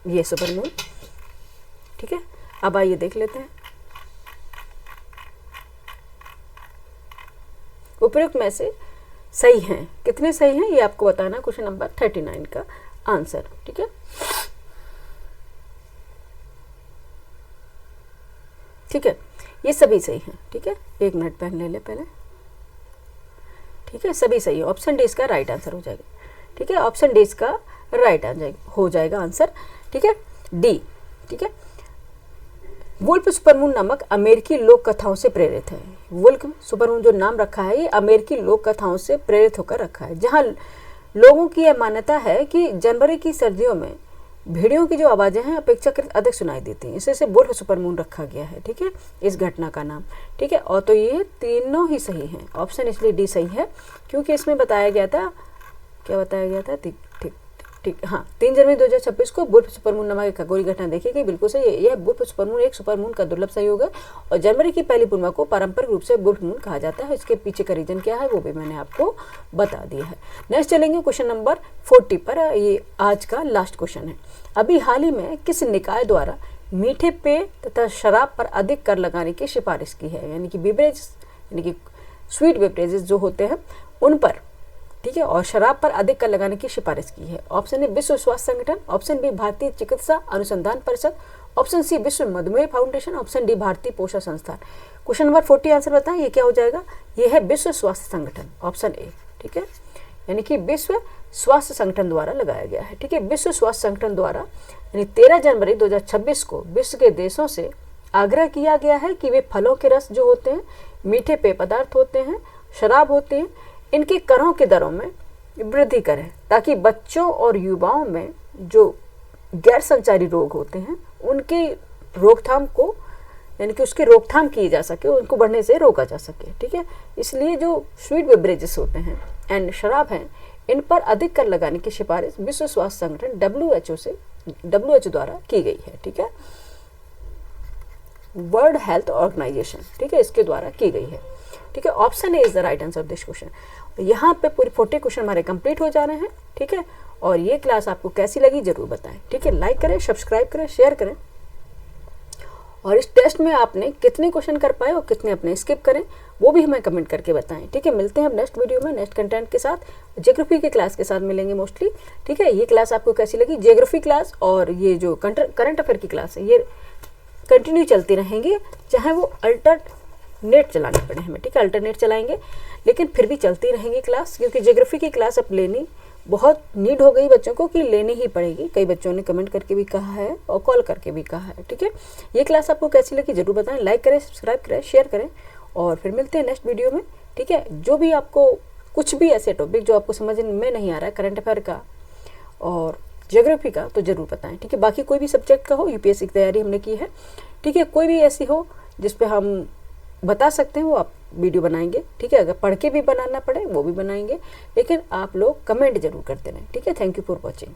ये सुपरमून, ठीक है। अब आइए देख लेते हैं। उपयुक्त में से सही हैं, कितने सही हैं ये आपको बताना, क्वेश्चन नंबर 39 का आंसर, ठीक है। ठीक है, ये सभी सही हैं, ठीक है। एक मिनट पेन ले ले पहले, ठीक है। सभी सही है, ऑप्शन डी इसका राइट आंसर हो जाएगा, ठीक है। ऑप्शन डी इसका राइट आंसर हो जाएगा आंसर, ठीक है, डी, ठीक है। वुल्फ सुपरमून नामक अमेरिकी लोक कथाओं से प्रेरित है। वुल्फ सुपरमून जो नाम रखा है ये अमेरिकी लोक कथाओं से प्रेरित होकर रखा है, जहां लोगों की यह मान्यता है कि जनवरी की सर्दियों में भेड़ियों की जो आवाज़ें हैं अपेक्षाकृत अधिक सुनाई देती हैं, इसे वुल्फ सुपरमून रखा गया है, ठीक है, इस घटना का नाम, ठीक है। और तो ये तीनों ही सही हैं, ऑप्शन इसलिए डी सही है क्योंकि इसमें बताया गया था, क्या बताया गया था, ठीक ठीक ठीक, हाँ, 3 जनवरी 2026 को वुल्फ सुपरमून नामक एक खगोलीय घटना देखी गई, बिल्कुल सही। यह वुल्फ सुपरमून एक सुपरमून का दुर्लभ संयोग है और जनवरी की पहली पूर्णिमा को पारंपरिक रूप से वुल्फ मून कहा जाता है। इसके पीछे का रीजन क्या है वो भी मैंने आपको बता दिया है। नेक्स्ट चलेंगे क्वेश्चन नंबर 40 पर, ये आज का लास्ट क्वेश्चन है। अभी हाल ही में किस निकाय द्वारा मीठे पेय तथा शराब पर अधिक कर लगाने की सिफारिश की है, यानी कि बेवरेज, यानी कि स्वीट बेवरेजेस जो होते हैं उन पर, ठीक है, और शराब पर अधिक कर लगाने की सिफारिश की है। ऑप्शन ए विश्व स्वास्थ्य संगठन, ऑप्शन बी भारतीय चिकित्सा अनुसंधान परिषद, ऑप्शन सी विश्व मधुमेह फाउंडेशन, ऑप्शन डी भारतीय पोषण संस्थान। क्वेश्चन नंबर 40 आंसर बताएं, ये क्या हो जाएगा, ये है विश्व स्वास्थ्य संगठन, ऑप्शन ए, ठीक है, यानी कि विश्व स्वास्थ्य संगठन द्वारा लगाया गया है, ठीक है। विश्व स्वास्थ्य संगठन द्वारा यानी 13 जनवरी 2026 को विश्व के देशों से आग्रह किया गया है कि वे फलों के रस जो होते हैं, मीठे पेय पदार्थ होते हैं, शराब होते हैं, इनके करों के दरों में वृद्धि करें ताकि बच्चों और युवाओं में जो गैर संचारी रोग होते हैं उनकी रोकथाम को, यानी कि उसकी रोकथाम की जा सके, उनको बढ़ने से रोका जा सके, ठीक है। इसलिए जो स्वीट बेवरेजेस होते हैं एंड शराब हैं, इन पर अधिक कर लगाने की सिफारिश विश्व स्वास्थ्य संगठन WHO द्वारा की गई है, ठीक है, वर्ल्ड हेल्थ ऑर्गेनाइजेशन, ठीक है, इसके द्वारा की गई है, ठीक है। Option A is the right answer of this question. यहाँ पे पूरी 40 क्वेश्चन हमारे कंप्लीट हो जा रहे हैं, ठीक है। और ये क्लास आपको कैसी लगी जरूर बताएं, ठीक है। लाइक करें, सब्सक्राइब करें, शेयर करें। और इस टेस्ट में आपने कितने क्वेश्चन कर पाए और कितने अपने स्किप करें वो भी हमें कमेंट करके बताएं, ठीक है। मिलते हैं हम नेक्स्ट वीडियो में नेक्स्ट कंटेंट के साथ, ज्योग्राफी के क्लास के साथ मिलेंगे मोस्टली, ठीक है। ये क्लास आपको कैसी लगी, ज्योग्राफी क्लास और ये जो करंट अफेयर की क्लास है ये कंटिन्यू चलती रहेंगी, चाहे वो अल्टरनेट चलाने पड़े हमें, ठीक है। अल्टरनेट चलाएंगे लेकिन फिर भी चलती रहेंगी क्लास, क्योंकि ज्योग्राफी की क्लास अब लेनी बहुत नीड हो गई बच्चों को कि लेनी ही पड़ेगी। कई बच्चों ने कमेंट करके भी कहा है और कॉल करके भी कहा है, ठीक है। ये क्लास आपको कैसी लगी जरूर बताएं, लाइक करें, सब्सक्राइब करें, शेयर करें और फिर मिलते हैं नेक्स्ट वीडियो में, ठीक है। जो भी आपको कुछ भी ऐसे टॉपिक जो आपको समझ में नहीं आ रहा है करंट अफेयर का और ज्योग्राफी का तो जरूर बताएं, ठीक है। बाकी कोई भी सब्जेक्ट का हो, यूपीएससी की तैयारी हमने की है, ठीक है, कोई भी ऐसी हो जिस पे हम बता सकते हैं वो आप वीडियो बनाएंगे, ठीक है। अगर पढ़ के भी बनाना पड़े वो भी बनाएंगे, लेकिन आप लोग कमेंट जरूर करते रहें, ठीक है। Thank you for watching.